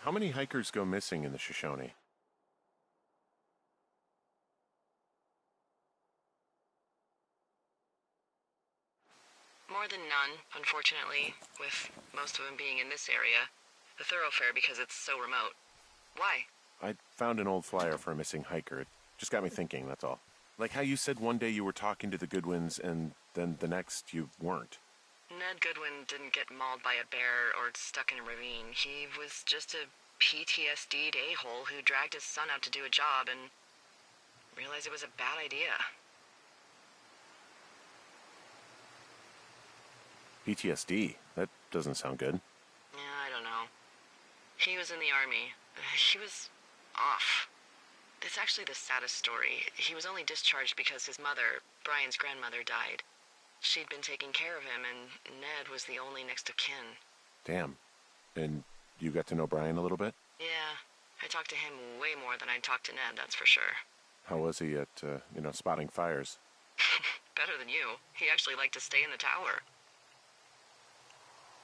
How many hikers go missing in the Shoshone? More than none, unfortunately, with most of them being in this area. The thoroughfare because it's so remote. Why? I found an old flyer for a missing hiker. It just got me thinking, that's all. Like how you said one day you were talking to the Goodwins and then the next you weren't. Ned Goodwin didn't get mauled by a bear or stuck in a ravine. He was just a PTSD'd a-hole who dragged his son out to do a job and realized it was a bad idea. PTSD? That doesn't sound good. Yeah, I don't know. He was in the army. He was off. It's actually the saddest story. He was only discharged because his mother, Brian's grandmother, died. She'd been taking care of him, and Ned was the only next of kin. Damn. And you got to know Brian a little bit? Yeah, I talked to him way more than I'd talked to Ned, that's for sure. How was he at, spotting fires? Better than you. He actually liked to stay in the tower.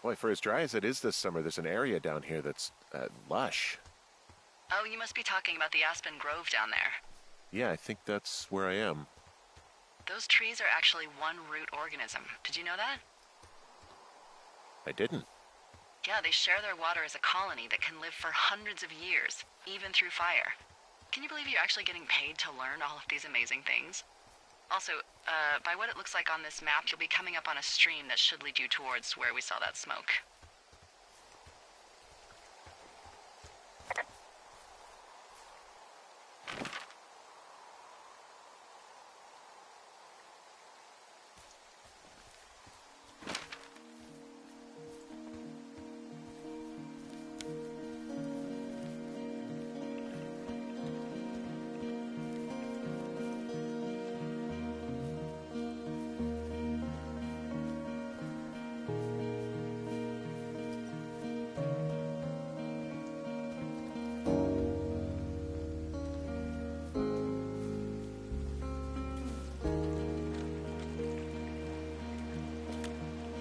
Boy, for as dry as it is this summer, there's an area down here that's lush. Oh, you must be talking about the Aspen Grove down there. Yeah, I think that's where I am. Those trees are actually one root organism. Did you know that? I didn't. Yeah, they share their water as a colony that can live for hundreds of years, even through fire. Can you believe you're actually getting paid to learn all of these amazing things? Also, by what it looks like on this map, you'll be coming up on a stream that should lead you towards where we saw that smoke.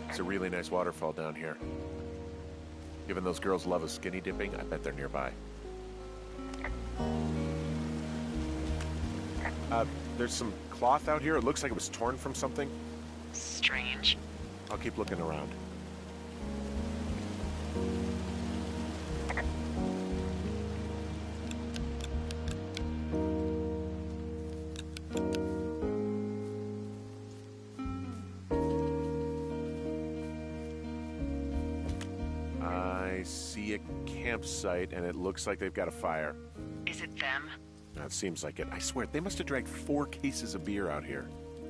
It's a really nice waterfall down here. Given those girls love a skinny dipping, I bet they're nearby. There's some cloth out here. It looks like it was torn from something. Strange. I'll keep looking around. I see a campsite, and it looks like they've got a fire. Is it them? That seems like it. I swear, they must have dragged 4 cases of beer out here.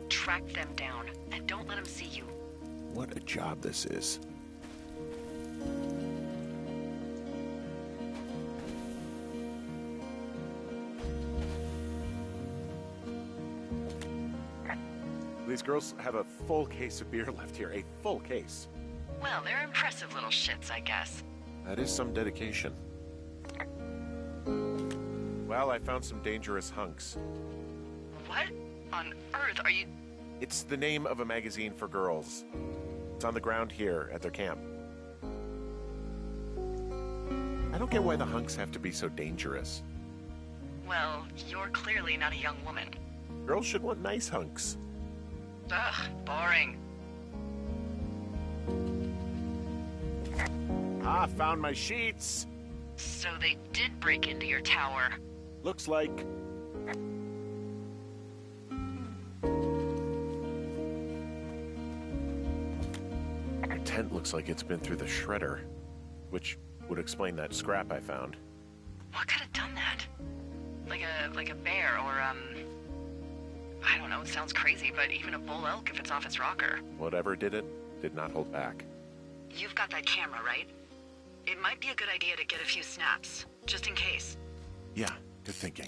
Track them down, and don't let them see you. What a job this is. These girls have a full case of beer left here. A full case. Well, they're impressive little shits, I guess. That is some dedication. Well, I found some dangerous hunks. What on earth are you... It's the name of a magazine for girls. It's on the ground here at their camp. I don't get why the hunks have to be so dangerous. Well, you're clearly not a young woman. Girls should want nice hunks. Ugh, boring. Ah, found my sheets. So they did break into your tower. Looks like... The tent looks like it's been through the shredder, which would explain that scrap I found. What could have done that? Like a bear or, I don't know, it sounds crazy, but even a bull elk if it's off its rocker. Whatever did it, did not hold back. You've got that camera, right? It might be a good idea to get a few snaps, just in case. Yeah, good thinking.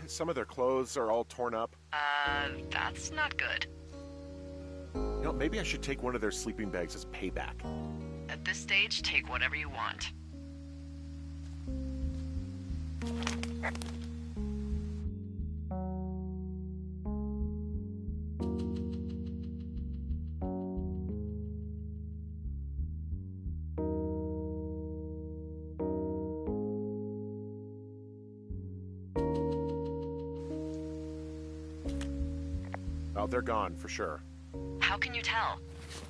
Some of their clothes are all torn up. That's not good. You know, maybe I should take one of their sleeping bags as payback. At this stage, take whatever you want. Oh, they're gone for sure. How can you tell?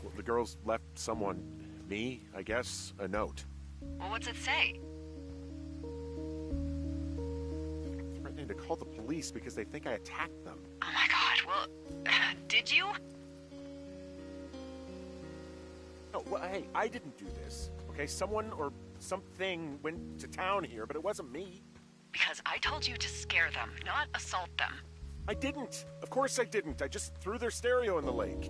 Well, the girls left someone, me, I guess, a note. Well, what's it say? Threatening to call the police because they think I attacked them. Oh my god, well, did you? No, well, hey, I didn't do this, okay? Someone or something went to town here, but it wasn't me. Because I told you to scare them, not assault them. I didn't. Of course I didn't. I just threw their stereo in the lake.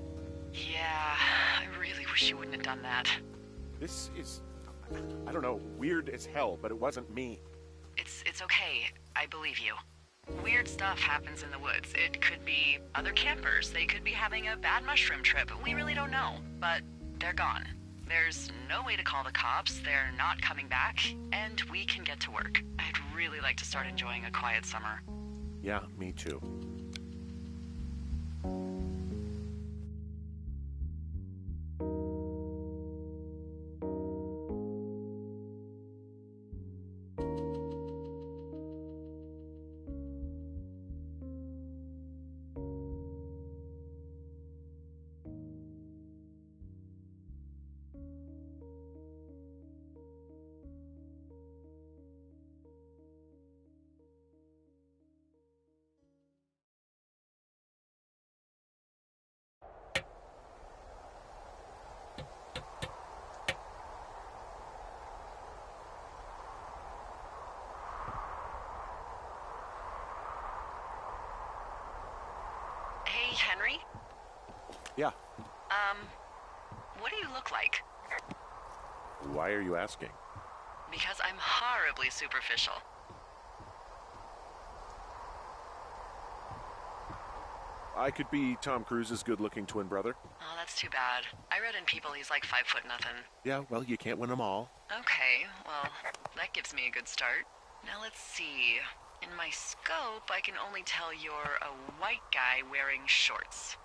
Yeah, I really wish you wouldn't have done that. This is, I don't know, weird as hell, but it wasn't me. It's okay. I believe you. Weird stuff happens in the woods. It could be other campers. They could be having a bad mushroom trip. We really don't know. But they're gone. There's no way to call the cops. They're not coming back. And we can get to work. I'd really like to start enjoying a quiet summer. Yeah, me too. Hey, Henry? Yeah. What do you look like? Why are you asking? Because I'm horribly superficial. I could be Tom Cruise's good-looking twin brother. Oh, that's too bad. I read in People he's like 5 foot nothing. Yeah, well, you can't win them all. Okay, well, that gives me a good start. Now let's see. In my scope, I can only tell you're a white guy wearing shorts.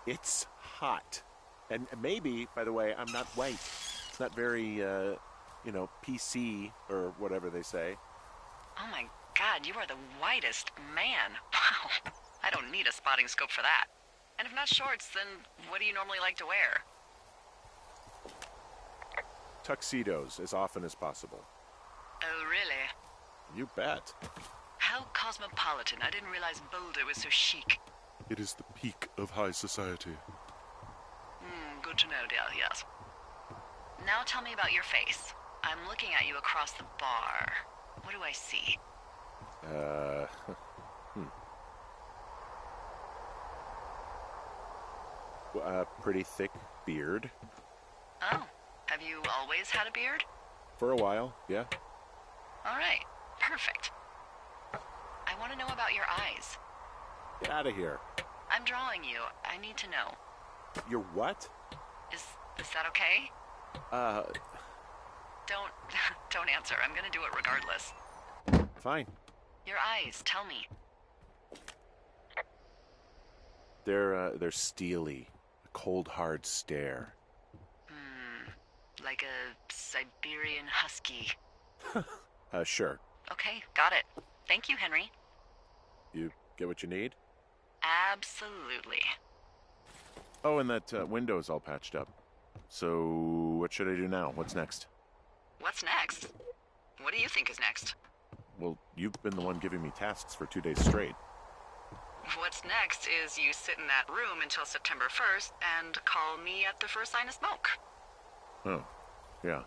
It's hot. And maybe, by the way, I'm not white. It's not very, PC or whatever they say. Oh my god, you are the whitest man. Wow. I don't need a spotting scope for that. And if not shorts, then what do you normally like to wear? Tuxedos as often as possible. Oh, really? You bet. How cosmopolitan. I didn't realize Boulder was so chic. It is the peak of high society. Good to know, dear, yes. Now tell me about your face. I'm looking at you across the bar. What do I see? A pretty thick beard. Oh, have you always had a beard? For a while, yeah. All right, perfect. I want to know about your eyes. Get out of here. I'm drawing you. I need to know. You're what? Is that okay? Don't answer. I'm gonna do it regardless. Fine. Your eyes, tell me. They're steely. A cold, hard stare. Like a Siberian husky. Sure. Okay, got it. Thank you, Henry. You get what you need? Absolutely. Oh, and that window's all patched up. So, what should I do now? What's next? What's next? What do you think is next? Well, you've been the one giving me tasks for 2 days straight. What's next is you sit in that room until September 1st and call me at the first sign of smoke. Oh, yeah.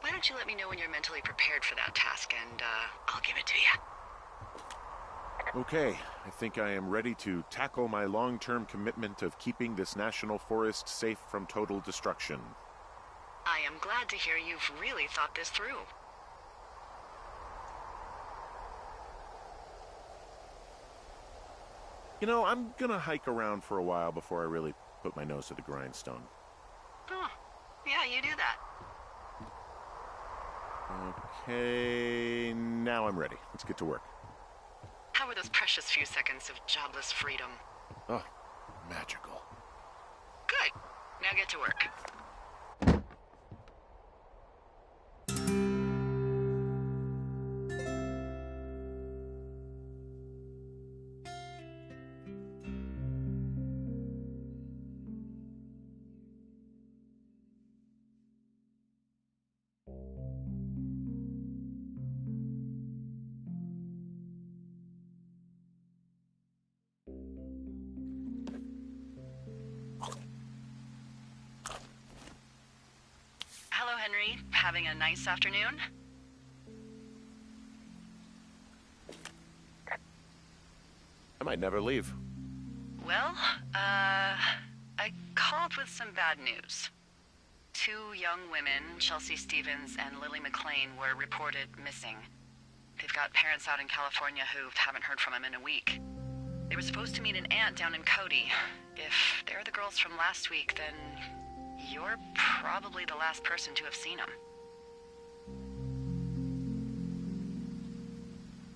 Why don't you let me know when you're mentally prepared for that task, and I'll give it to you. Okay, I think I am ready to tackle my long-term commitment of keeping this national forest safe from total destruction. I am glad to hear you've really thought this through. You know, I'm gonna hike around for a while before I really put my nose to the grindstone. Oh, yeah, you do that. Okay, now I'm ready. Let's get to work. How were those precious few seconds of jobless freedom? Oh, magical. Good. Now get to work. having a nice afternoon? I might never leave. Well, I called with some bad news. 2 young women, Chelsea Stevens and Lily McLean, were reported missing. They've got parents out in California who haven't heard from them in a week. They were supposed to meet an aunt down in Cody. If they're the girls from last week, then you're probably the last person to have seen them.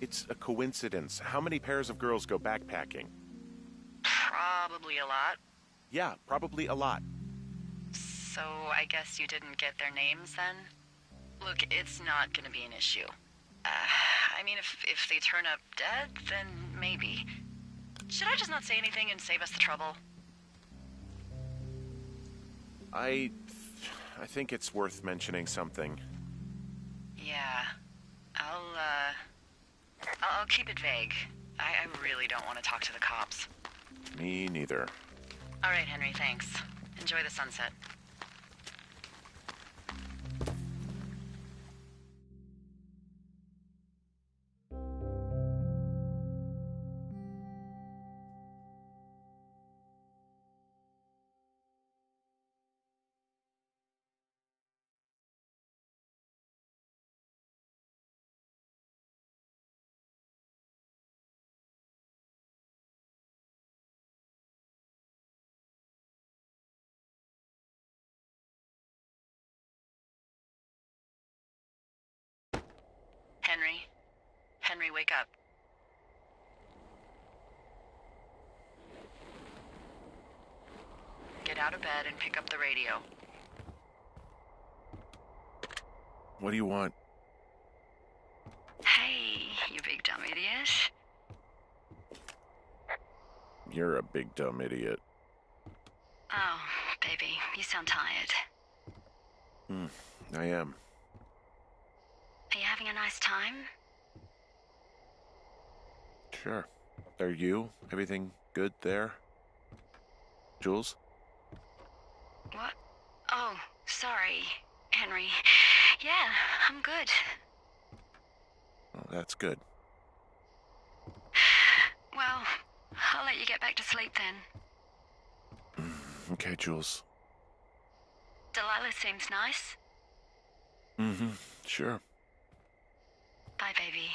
It's a coincidence. How many pairs of girls go backpacking? Probably a lot. Yeah, probably a lot. So I guess you didn't get their names then? Look, it's not gonna be an issue. I mean, if they turn up dead, then maybe. Should I just not say anything and save us the trouble? I think it's worth mentioning something. Yeah. I'll keep it vague. I really don't want to talk to the cops. Me neither. All right, Henry, thanks. Enjoy the sunset. Henry? Henry, wake up. Get out of bed and pick up the radio. What do you want? Hey, you big dumb idiot. You're a big dumb idiot. Oh, baby, you sound tired. I am. Are you having a nice time? Sure. Are you? Everything good there? Jules? What? Oh, sorry, Henry. Yeah, I'm good. Oh, that's good. Well, I'll let you get back to sleep then. Okay, Jules. Delilah seems nice. Sure. Bye, baby.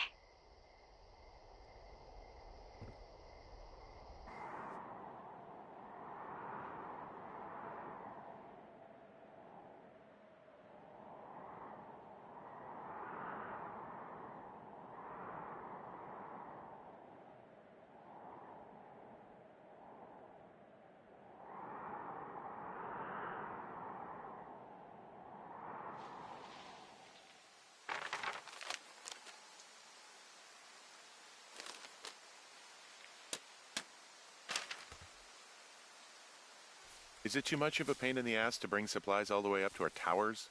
Is it too much of a pain in the ass to bring supplies all the way up to our towers?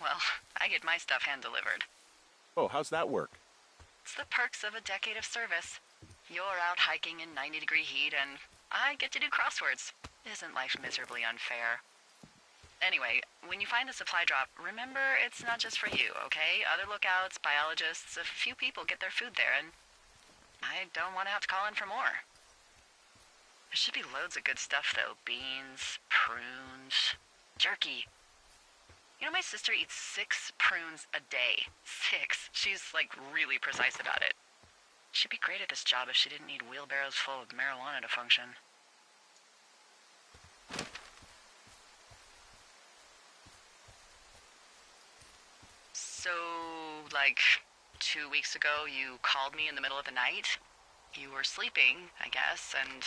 Well, I get my stuff hand-delivered. Oh, how's that work? It's the perks of a decade of service. You're out hiking in 90-degree heat, and I get to do crosswords. Isn't life miserably unfair? Anyway, when you find the supply drop, remember it's not just for you, okay? Other lookouts, biologists, a few people get their food there, and I don't want to have to call in for more. There should be loads of good stuff, though. Beans, prunes, jerky. You know, my sister eats 6 prunes a day. 6. She's, like, really precise about it. She'd be great at this job if she didn't need wheelbarrows full of marijuana to function. So, like, 2 weeks ago, you called me in the middle of the night? You were sleeping, I guess, and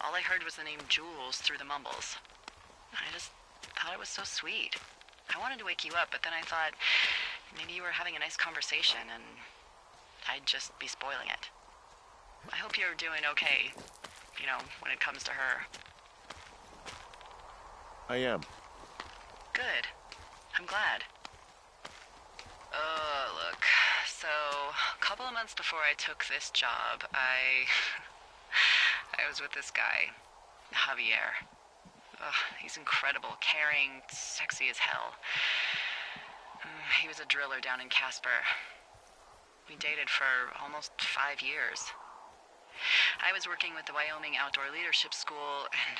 all I heard was the name Jules through the mumbles. I just thought it was so sweet. I wanted to wake you up, but then I thought maybe you were having a nice conversation and I'd just be spoiling it. I hope you're doing okay, you know, when it comes to her. I am. Good. I'm glad. Look, so a couple of months before I took this job, I was with this guy, Javier. Ugh, he's incredible, caring, sexy as hell. He was a driller down in Casper. We dated for almost 5 years. I was working with the Wyoming Outdoor Leadership School, and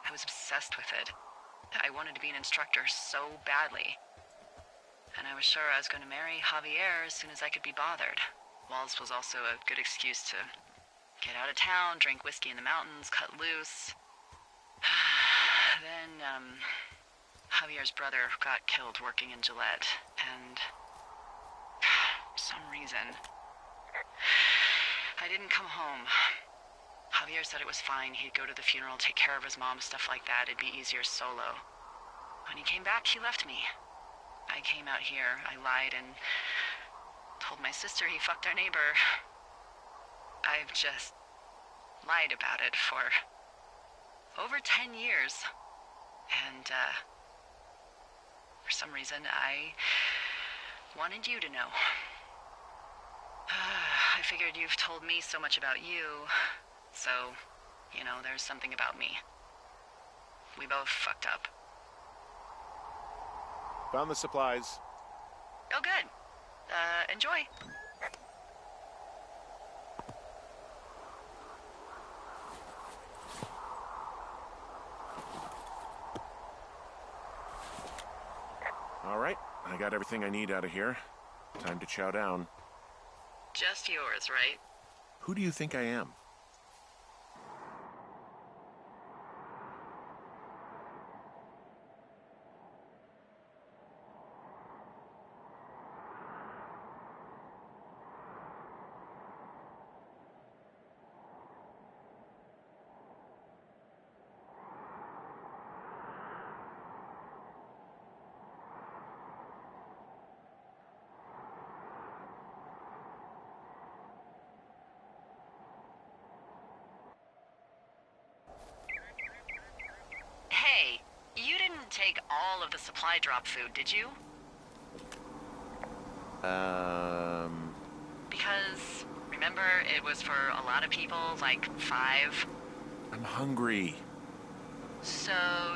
I was obsessed with it. I wanted to be an instructor so badly. And I was sure I was going to marry Javier as soon as I could be bothered. Walls was also a good excuse to get out of town, drink whiskey in the mountains, cut loose. Then, Javier's brother got killed working in Gillette, and for some reason, I didn't come home. Javier said it was fine. He'd go to the funeral, take care of his mom, stuff like that. It'd be easier solo. When he came back, he left me. I came out here, I lied, and told my sister he fucked our neighbor. I've just lied about it for over 10 years. And, for some reason, I wanted you to know. I figured you've told me so much about you, so, you know, there's something about me. We both fucked up. Found the supplies. Oh, good. Enjoy. All right, I got everything I need out of here. Time to chow down. Just yours, right? Who do you think I am? Hey, you didn't take all of the supply drop food, did you? Because, remember, it was for a lot of people, like 5. I'm hungry. So,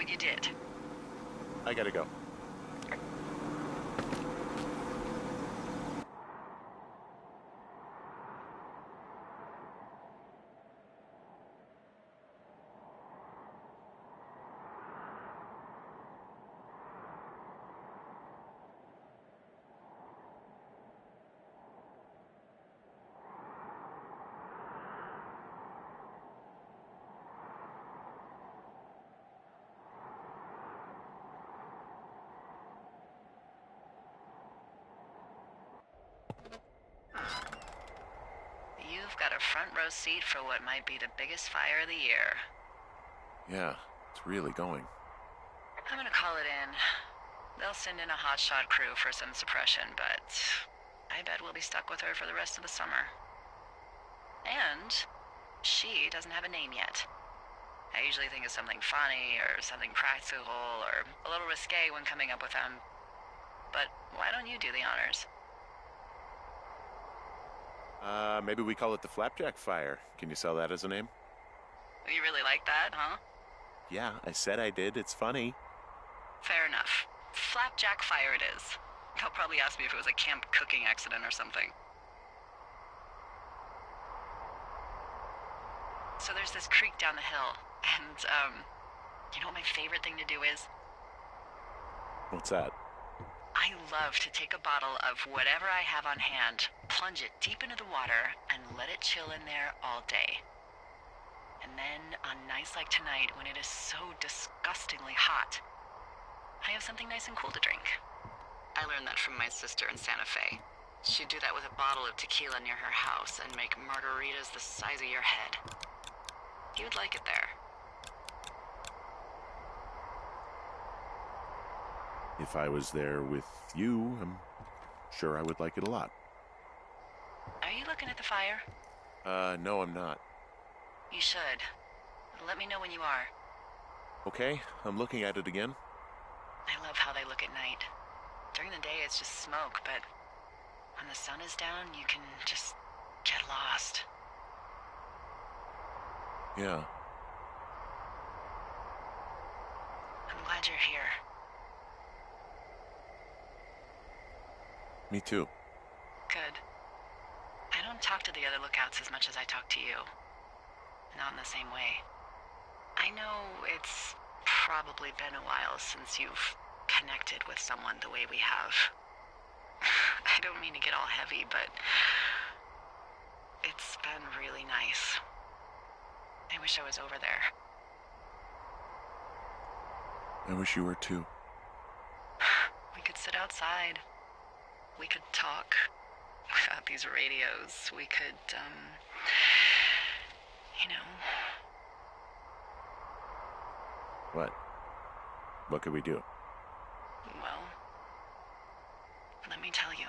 you did. I gotta go. You've got a front row seat for what might be the biggest fire of the year. Yeah, it's really going. I'm gonna call it in. They'll send in a hotshot crew for some suppression, but I bet we'll be stuck with her for the rest of the summer. And she doesn't have a name yet. I usually think of something funny or something practical or a little risque when coming up with them. But why don't you do the honors? Maybe we call it the Flapjack Fire. Can you sell that as a name? You really like that, huh? Yeah, I said I did. It's funny. Fair enough. Flapjack Fire it is. They'll probably ask me if it was a camp cooking accident or something. So there's this creek down the hill, and, you know what my favorite thing to do is? What's that? I love to take a bottle of whatever I have on hand, plunge it deep into the water, and let it chill in there all day. And then, on nights like tonight, when it is so disgustingly hot, I have something nice and cool to drink. I learned that from my sister in Santa Fe. She'd do that with a bottle of tequila near her house and make margaritas the size of your head. You'd like it there. If I was there with you, I'm sure I would like it a lot. Are you looking at the fire? No, I'm not. You should. Let me know when you are. Okay, I'm looking at it again. I love how they look at night. During the day, it's just smoke, but when the sun is down, you can just get lost. Yeah. I'm glad you're here. Me too. Good. I don't talk to the other lookouts as much as I talk to you. Not in the same way. I know it's probably been a while since you've connected with someone the way we have. I don't mean to get all heavy, but it's been really nice. I wish I was over there. I wish you were too. We could sit outside. We could talk without these radios. We could, you know. What? What could we do? Well, let me tell you.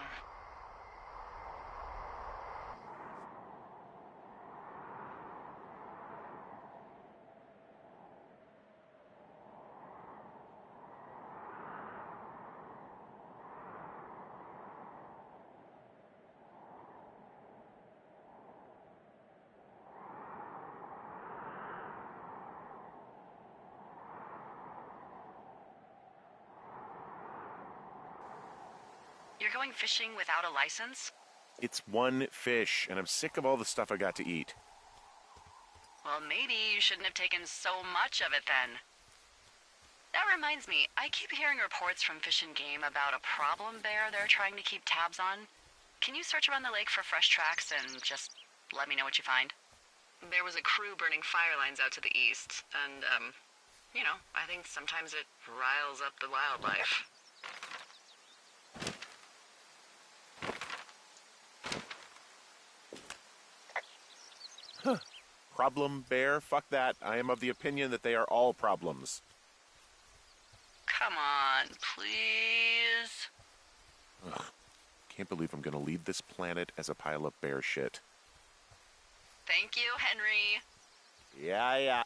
You're going fishing without a license? It's one fish, and I'm sick of all the stuff I got to eat. Well, maybe you shouldn't have taken so much of it then. That reminds me, I keep hearing reports from Fish and Game about a problem bear they're trying to keep tabs on. Can you search around the lake for fresh tracks and just let me know what you find? There was a crew burning fire lines out to the east, and, you know, I think sometimes it riles up the wildlife. Huh. Problem bear? Fuck that. I am of the opinion that they are all problems. Come on, please. Ugh. Can't believe I'm gonna leave this planet as a pile of bear shit. Thank you, Henry. Yeah.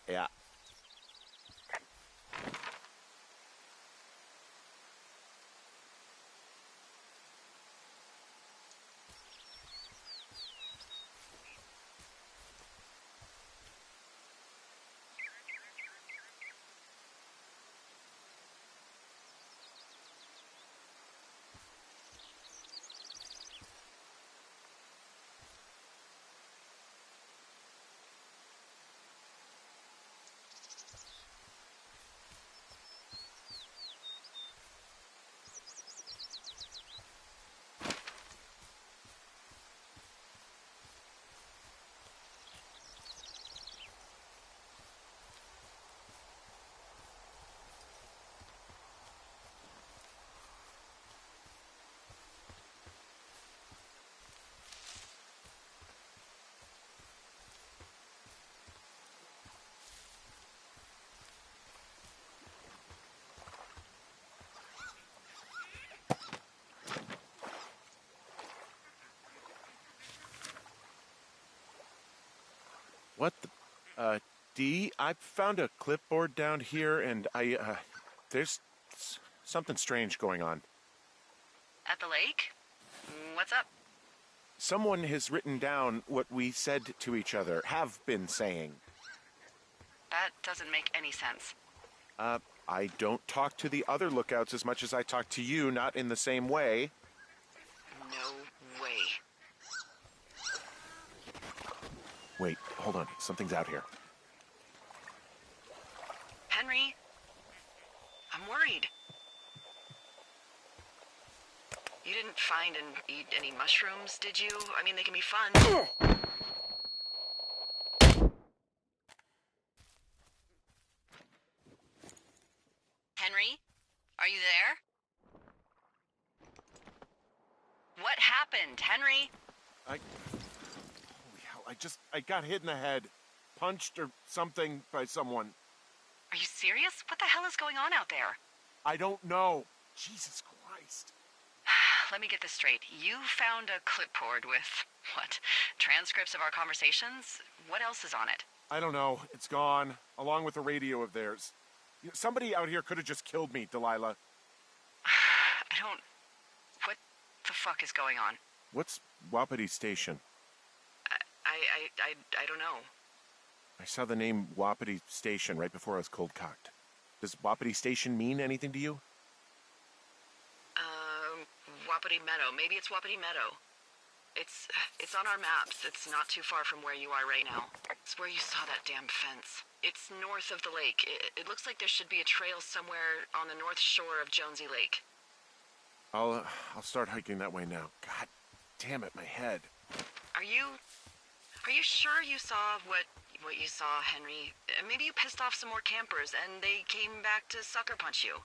What the... Dee, I found a clipboard down here, and there's something strange going on. At the lake? What's up? Someone has written down what we said to each other, have been saying. That doesn't make any sense. I don't talk to the other lookouts as much as I talk to you, not in the same way. No way. Wait, hold on. Something's out here. Henry? I'm worried. You didn't find and eat any mushrooms, did you? I mean, they can be fun. Henry? Are you there? What happened, Henry? Holy hell, I got hit in the head. Punched or something by someone. Are you serious? What the hell is going on out there? I don't know. Jesus Christ. Let me get this straight. You found a clipboard with, what, transcripts of our conversations? What else is on it? I don't know. It's gone, along with the radio of theirs. Somebody out here could have just killed me, Delilah. What the fuck is going on? What's Wapiti Station? I don't know. I saw the name Wapiti Station right before I was cold-cocked. Does Wapiti Station mean anything to you? Wapiti Meadow. Maybe it's Wapiti Meadow. It's on our maps. It's not too far from where you are right now. It's where you saw that damn fence. It's north of the lake. It looks like there should be a trail somewhere on the north shore of Jonesy Lake. I'll start hiking that way now. God damn it, my head. Are you sure you saw what you saw, Henry? Maybe you pissed off some more campers and they came back to sucker punch you.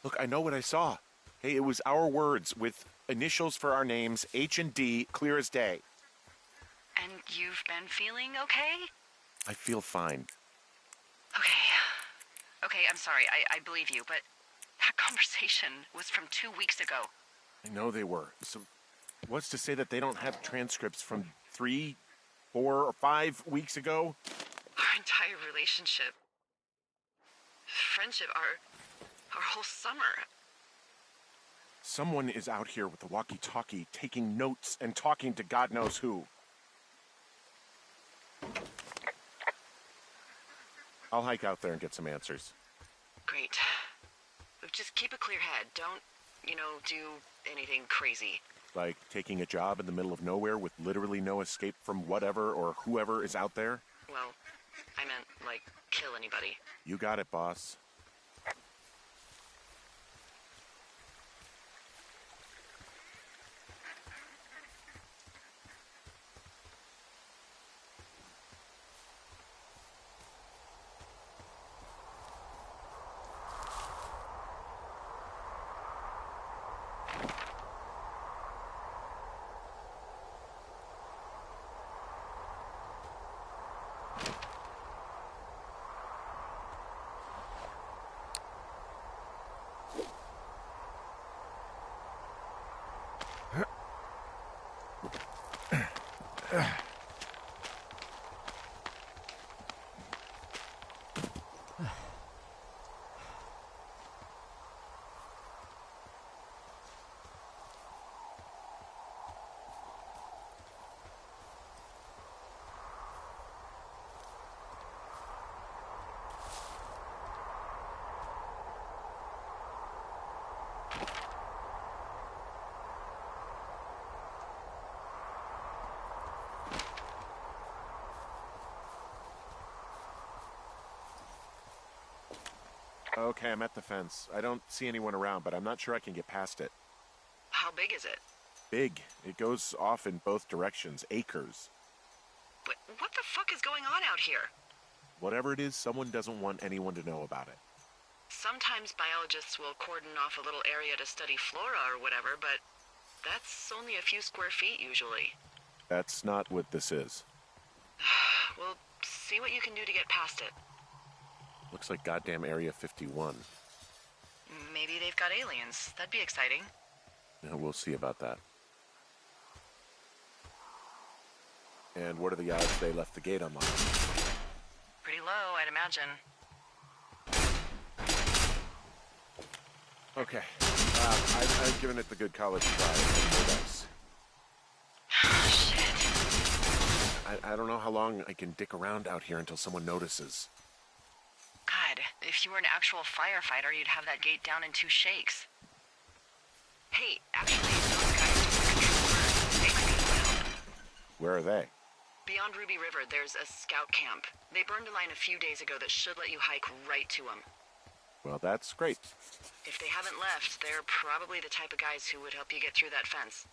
Look, I know what I saw. Hey, it was our words with initials for our names, H and D, clear as day. And you've been feeling okay? I feel fine. Okay, I'm sorry. I believe you, but that conversation was from 2 weeks ago. I know they were. So what's to say that they don't have transcripts from 3, 4, or 5 weeks ago? Our entire relationship, friendship, our whole summer. Someone is out here with the walkie-talkie taking notes and talking to God knows who. I'll hike out there and get some answers. Great. Just keep a clear head. Don't, do anything crazy. Like taking a job in the middle of nowhere with literally no escape from whatever or whoever is out there? Well, I meant, kill anybody. You got it, boss. Okay, I'm at the fence. I don't see anyone around, but I'm not sure I can get past it. How big is it? Big. It goes off in both directions. Acres. But what the fuck is going on out here? Whatever it is, someone doesn't want anyone to know about it. Sometimes biologists will cordon off a little area to study flora or whatever, but that's only a few square feet usually. That's not what this is. Well, see what you can do to get past it. Looks like goddamn Area 51. Maybe they've got aliens. That'd be exciting. Yeah, we'll see about that. And what are the odds they left the gate unlocked? Pretty low, I'd imagine. Okay. I've given it the good college try. No dice. Shit. I don't know how long I can dick around out here until someone notices. God, if you were an actual firefighter, you'd have that gate down in 2 shakes. Hey, actually, those guys took control. They might be around. Where are they? Beyond Ruby River, there's a scout camp. They burned a line a few days ago that should let you hike right to them. Well, that's great. If they haven't left, they're probably the type of guys who would help you get through that fence.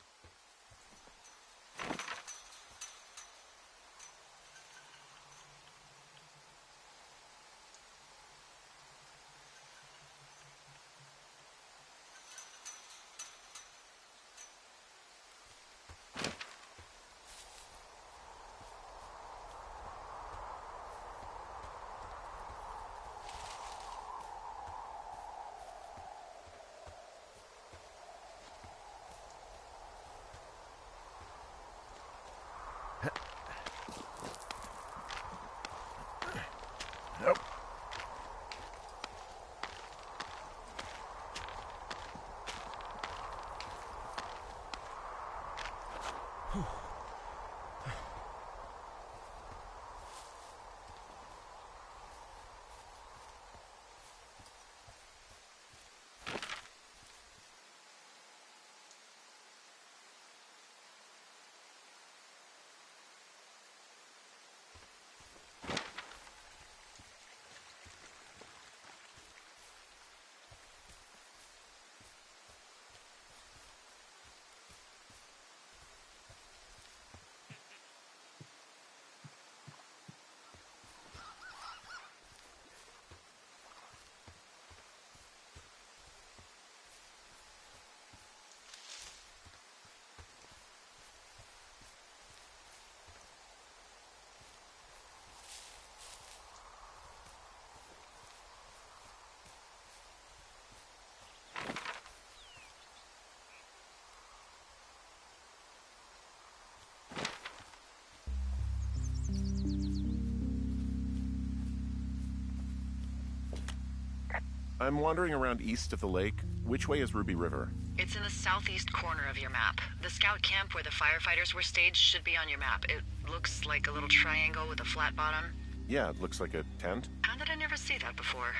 I'm wandering around east of the lake. Which way is Ruby River? It's in the southeast corner of your map. The scout camp where the firefighters were staged should be on your map. It looks like a little triangle with a flat bottom. Yeah, it looks like a tent. How did I never see that before?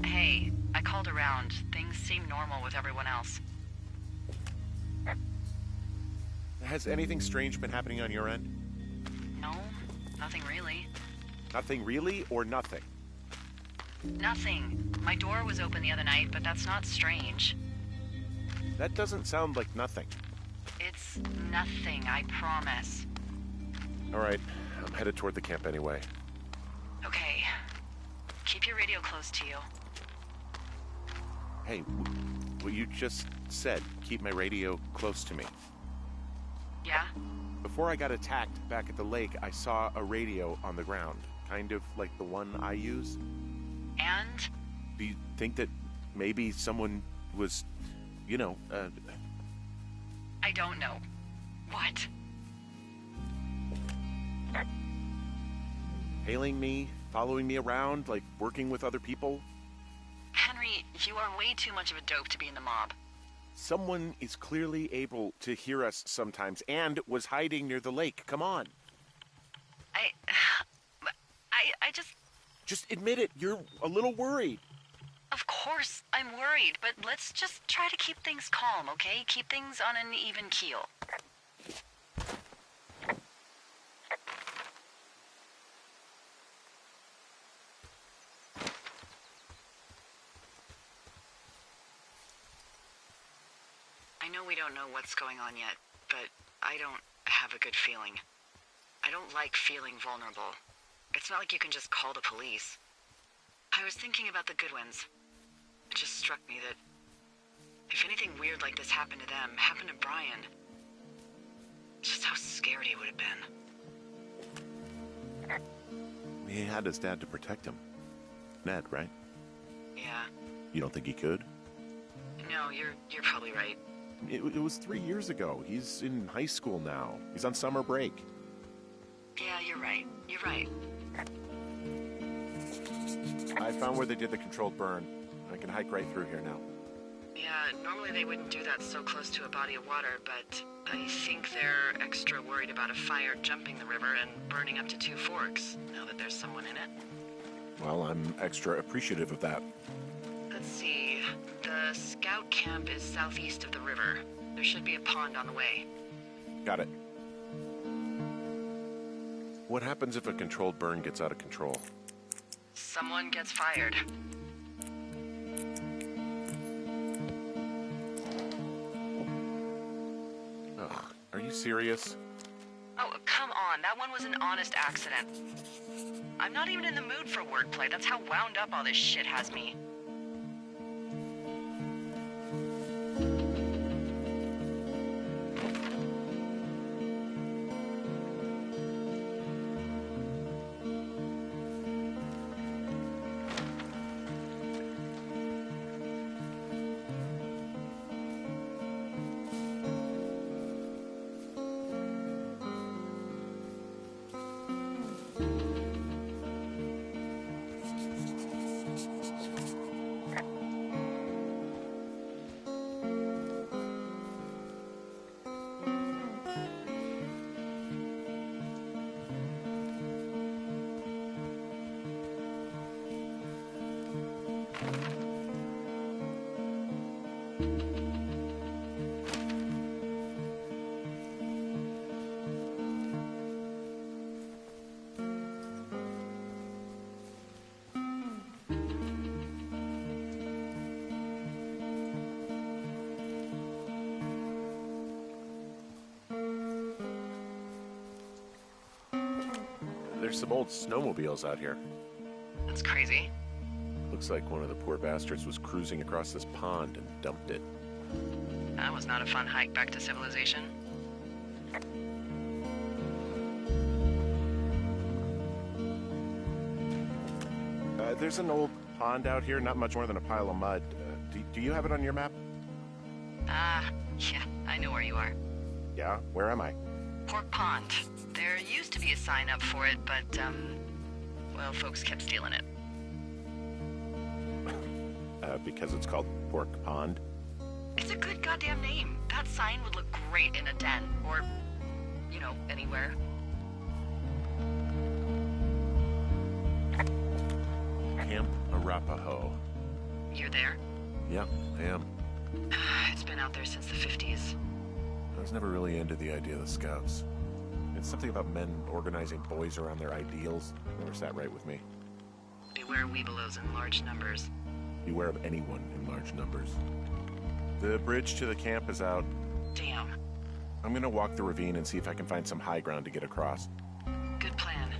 Hey, I called around. Things seem normal with everyone else. Has anything strange been happening on your end? No, nothing really. Nothing really, or nothing? Nothing. My door was open the other night, but that's not strange. That doesn't sound like nothing. It's nothing, I promise. All right, I'm headed toward the camp anyway. Okay. Keep your radio close to you. Hey, what you just said, keep my radio close to me. Yeah? Before I got attacked back at the lake, I saw a radio on the ground, kind of like the one I use. And? Do you think that maybe someone was, I don't know. What? hailing me, following me around, like working with other people? Henry, you are way too much of a dope to be in the mob. Someone is clearly able to hear us sometimes and was hiding near the lake. Come on. I just... Just admit it. You're a little worried. Of course I'm worried, but let's just try to keep things calm, okay? Keep things on an even keel. I know we don't know what's going on yet, but I don't have a good feeling. I don't like feeling vulnerable. It's not like you can just call the police. I was thinking about the Goodwins. It just struck me that if anything weird like this happened to them, happened to Brian, just how scared he would have been. He had his dad to protect him. Ned, right? Yeah. You don't think he could? No, you're probably right. It was 3 years ago. He's in high school now. He's on summer break. Yeah, you're right. You're right. I found where they did the controlled burn. I can hike right through here now. Yeah, normally they wouldn't do that so close to a body of water, but I think they're extra worried about a fire jumping the river and burning up to 2 forks, now that there's someone in it. Well, I'm extra appreciative of that. Let's see. The scout camp is southeast of the river. There should be a pond on the way. Got it. What happens if a controlled burn gets out of control? Someone gets fired. Ugh, are you serious? Oh, come on. That one was an honest accident. I'm not even in the mood for wordplay. That's how wound up all this shit has me. There's some old snowmobiles out here. That's crazy. Looks like one of the poor bastards was cruising across this pond and dumped it. That was not a fun hike back to civilization. There's an old pond out here, not much more than a pile of mud. Do you have it on your map? Yeah, I know where you are. Yeah? Where am I? Pork Pond. There used to be a sign up for it, but, well, folks kept stealing it. Because it's called Pork Pond? It's a good goddamn name. That sign would look great in a den, or, you know, anywhere. Camp Arapaho. You're there? Yeah, I am. It's been out there since the 50s. I was never really into the idea of the Scouts. It's something about men organizing boys around their ideals. Never sat right with me. Beware weebelows in large numbers. Beware of anyone in large numbers. The bridge to the camp is out. Damn. I'm gonna walk the ravine and see if I can find some high ground to get across. Good plan.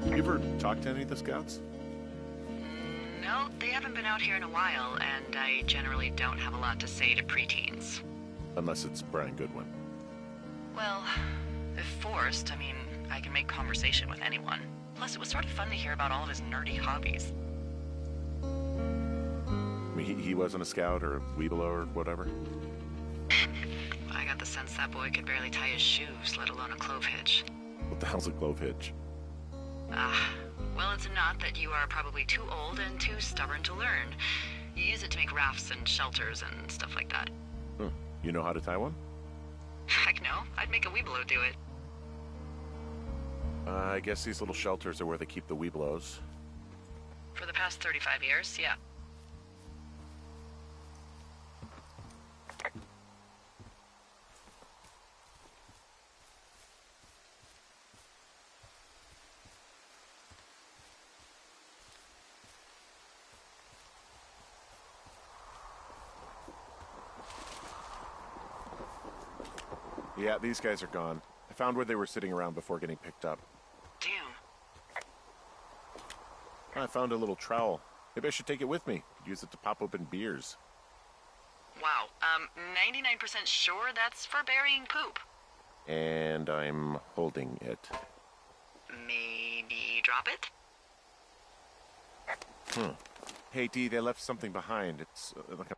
You ever talked to any of the Scouts? No, they haven't been out here in a while, and I generally don't have a lot to say to preteens. Unless it's Brian Goodwin. Well, if forced, I mean, I can make conversation with anyone. Plus, it was sort of fun to hear about all of his nerdy hobbies. I mean, he wasn't a Scout or a Weebelo or whatever? I got the sense that boy could barely tie his shoes, let alone a clove hitch. What the hell's a clove hitch? Well, it's a knot that you are probably too old and too stubborn to learn. You use it to make rafts and shelters and stuff like that. You know how to tie one? Heck no, I'd make a Weebelo do it. I guess these little shelters are where they keep the Weebelos. For the past 35 years, yeah. Yeah, these guys are gone. I found where they were sitting around before getting picked up. Damn. I found a little trowel. Maybe I should take it with me. Use it to pop open beers. Wow, 99% sure that's for burying poop. And I'm holding it. Maybe drop it? Hey, Dee, they left something behind. It's like a...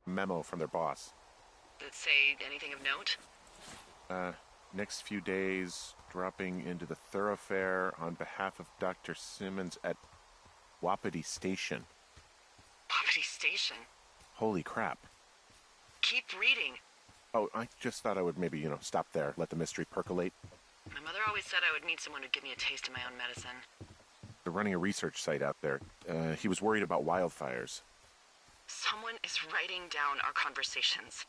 memo from their boss. Did it say anything of note? Next few days, dropping into the thoroughfare on behalf of Dr. Simmons at Wapiti Station. Wapiti Station? Holy crap. Keep reading. Oh, I just thought I would maybe, stop there, let the mystery percolate. My mother always said I would meet someone who'd give me a taste of my own medicine. They're running a research site out there. He was worried about wildfires. Someone is writing down our conversations.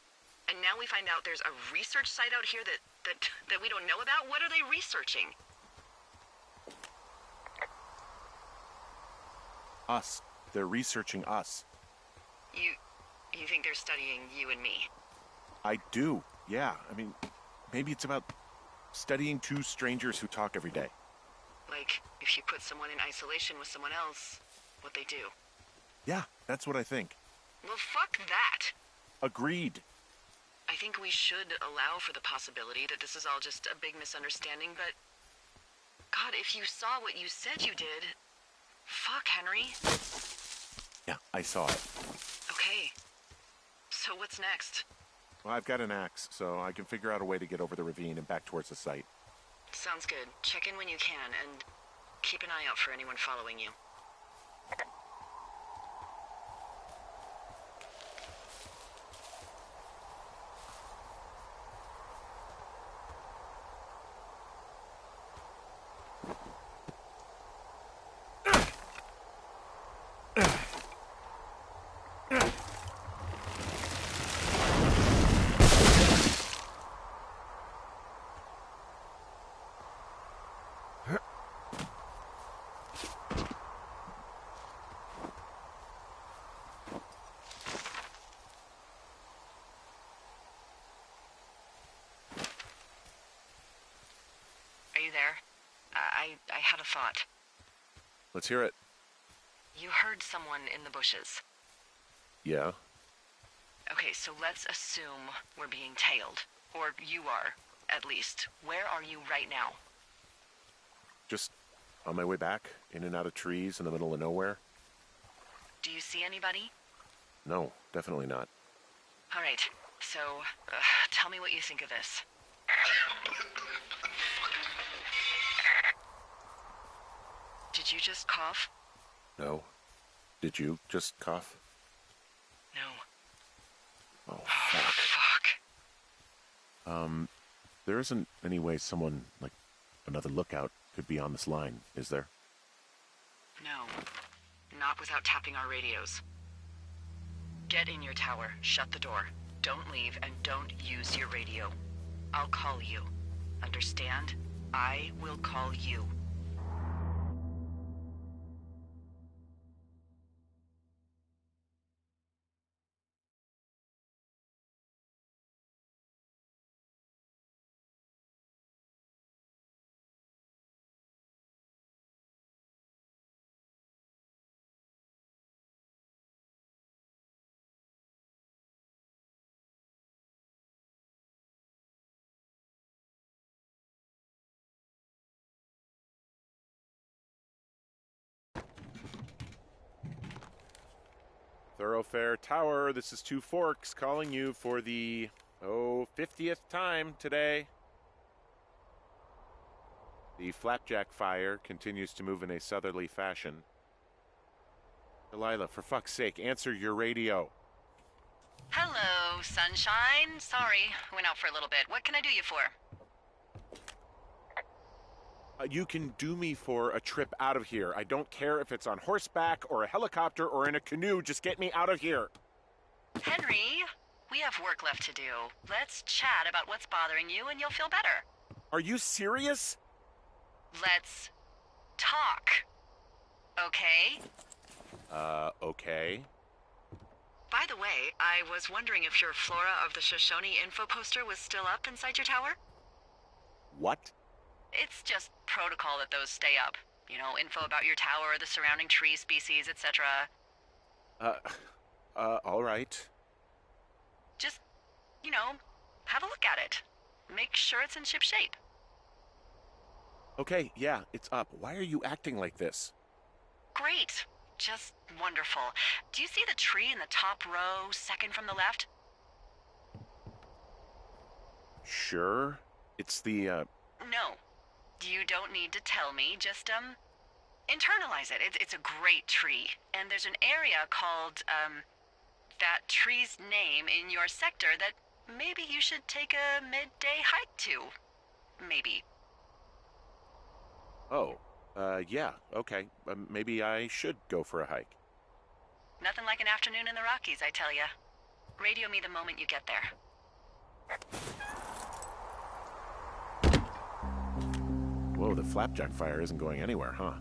And now we find out there's a research site out here that we don't know about? What are they researching? Us. They're researching us. You think they're studying you and me? I do, yeah. I mean, maybe it's about studying two strangers who talk every day. Like, if you put someone in isolation with someone else, what they do. Yeah, that's what I think. Well, fuck that. Agreed. I think we should allow for the possibility that this is all just a big misunderstanding, but... God, if you saw what you said you did... Fuck, Henry. Yeah, I saw it. Okay. So what's next? Well, I've got an axe, so I can figure out a way to get over the ravine and back towards the site. Sounds good. Check in when you can, and keep an eye out for anyone following you. Are you there? I had a thought. Let's hear it. You heard someone in the bushes. Yeah? Okay, so let's assume we're being tailed. Or you are, at least. Where are you right now? Just on my way back, in and out of trees in the middle of nowhere. Do you see anybody? No, definitely not. All right, so tell me what you think of this. Did you just cough? No. Did you just cough? No. Oh, fuck. Fuck. There isn't any way someone, like, another lookout could be on this line, is there? No. Not without tapping our radios. Get in your tower, shut the door. Don't leave, and don't use your radio. I'll call you. Understand? I will call you. Thoroughfare Tower, this is Two Forks calling you for the, 50th time today. The flapjack fire continues to move in a southerly fashion. Delilah, for fuck's sake, answer your radio. Hello, sunshine. Sorry, went out for a little bit. What can I do you for? You can do me for a trip out of here. I don't care if it's on horseback or a helicopter or in a canoe. Just get me out of here. Henry, we have work left to do. Let's chat about what's bothering you and you'll feel better. Are you serious? Let's talk. Okay? Okay. By the way, I was wondering if your Flora of the Shoshone info poster was still up inside your tower? What? It's just protocol that those stay up. You know, info about your tower, the surrounding tree species, etc. All right. Just, you know, have a look at it. Make sure it's in ship shape. Okay, yeah, it's up. Why are you acting like this? Great. Just wonderful. Do you see the tree in the top row, second from the left? Sure. It's the, No. You don't need to tell me. Just, internalize it. It's a great tree. And there's an area called, that tree's name in your sector that maybe you should take a midday hike to. Maybe. Oh, yeah, okay. Maybe I should go for a hike. Nothing like an afternoon in the Rockies, I tell ya. Radio me the moment you get there. Whoa, the flapjack fire isn't going anywhere, huh?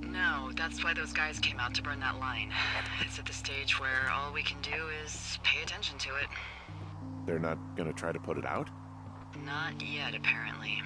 No, That's why those guys came out to burn that line. It's at the stage where all we can do is pay attention to it. They're not gonna try to put it out? Not yet, apparently.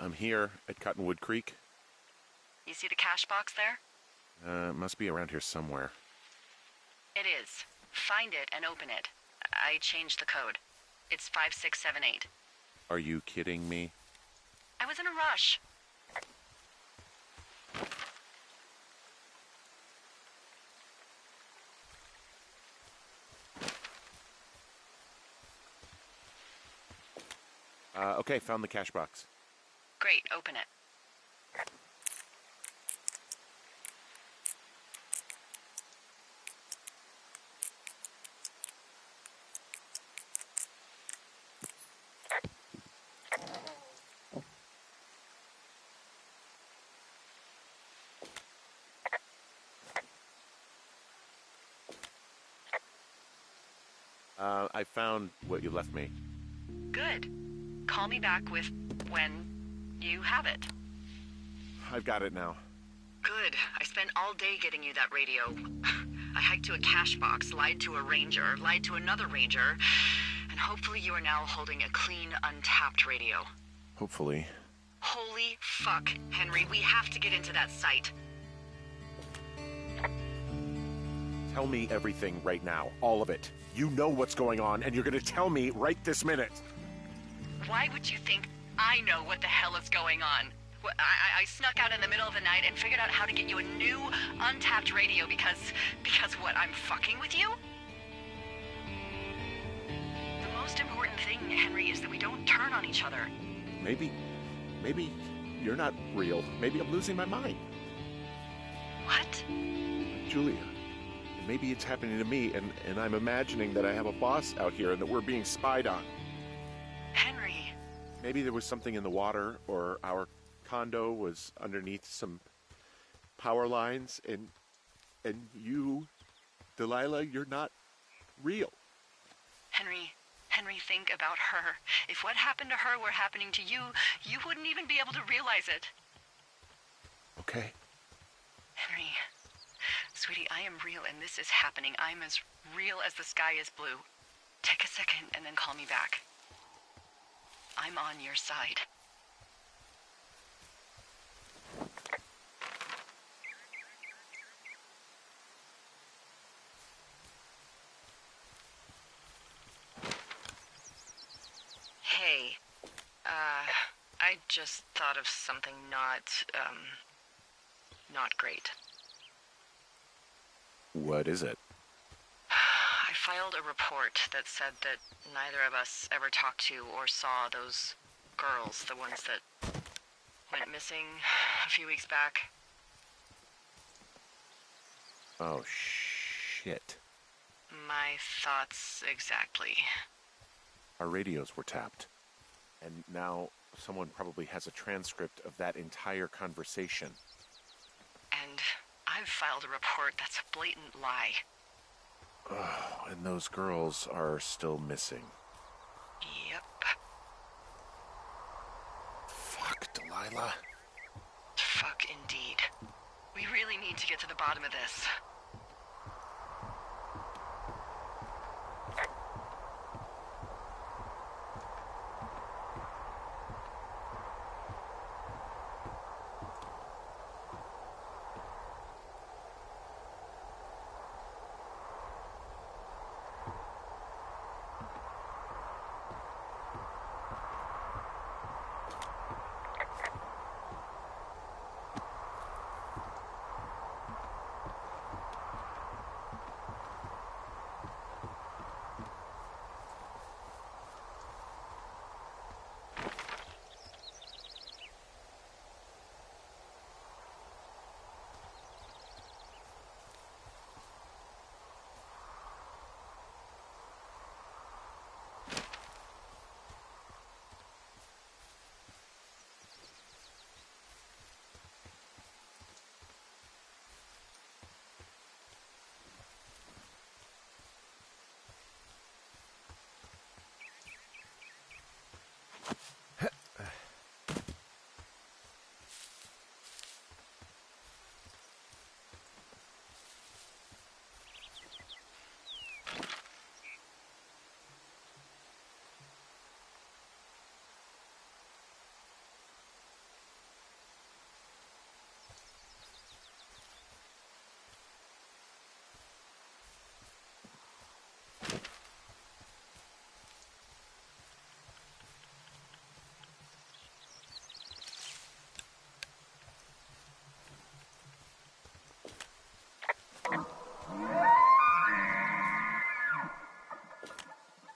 I'm here at Cottonwood Creek. You see the cash box there? It must be around here somewhere. It is. Find it and open it. I changed the code. It's 5678. Are you kidding me? I was in a rush. Okay, found the cash box. Great, open it. I found what you left me. Good. Call me back with when you have it. I've got it now. Good. I spent all day getting you that radio. I hiked to a cash box, lied to a ranger, lied to another ranger, and hopefully you are now holding a clean, untapped radio. Hopefully. Holy fuck, Henry, we have to get into that site. Tell me everything right now. All of it. You know what's going on, and you're gonna tell me right this minute. Why would you think I know what the hell is going on? I snuck out in the middle of the night and figured out how to get you a new, untapped radio because what, I'm fucking with you? The most important thing, Henry, is that we don't turn on each other. Maybe Maybe you're not real. Maybe I'm losing my mind. What? Julia, maybe it's happening to me, and I'm imagining that I have a boss out here and that we're being spied on. Henry. Maybe there was something in the water, or our condo was underneath some power lines, and you, Delilah, you're not real. Henry, think about her. If what happened to her were happening to you, you wouldn't even be able to realize it. Okay. Henry, sweetie, I am real and this is happening. I'm as real as the sky is blue. Take a second and then call me back. I'm on your side. Hey, I just thought of something not great. What is it? I filed a report that said that neither of us ever talked to or saw those girls, the ones that went missing a few weeks back. Oh, shit. My thoughts exactly. Our radios were tapped. And now someone probably has a transcript of that entire conversation. And I've filed a report that's a blatant lie. Oh, and those girls are still missing. Yep. Fuck, Delilah. Fuck indeed. We really need to get to the bottom of this.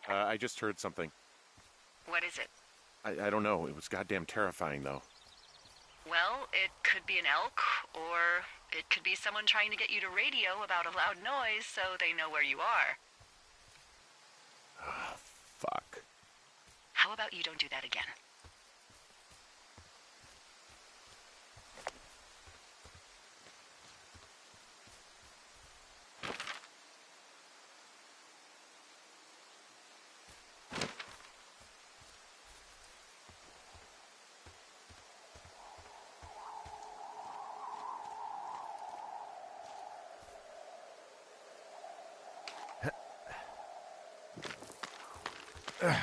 I just heard something. What is it? I don't know. It was goddamn terrifying, though. Well, it could be an elk, or it could be someone trying to get you to radio about a loud noise so they know where you are. Fuck. How about you don't do that again? Ugh.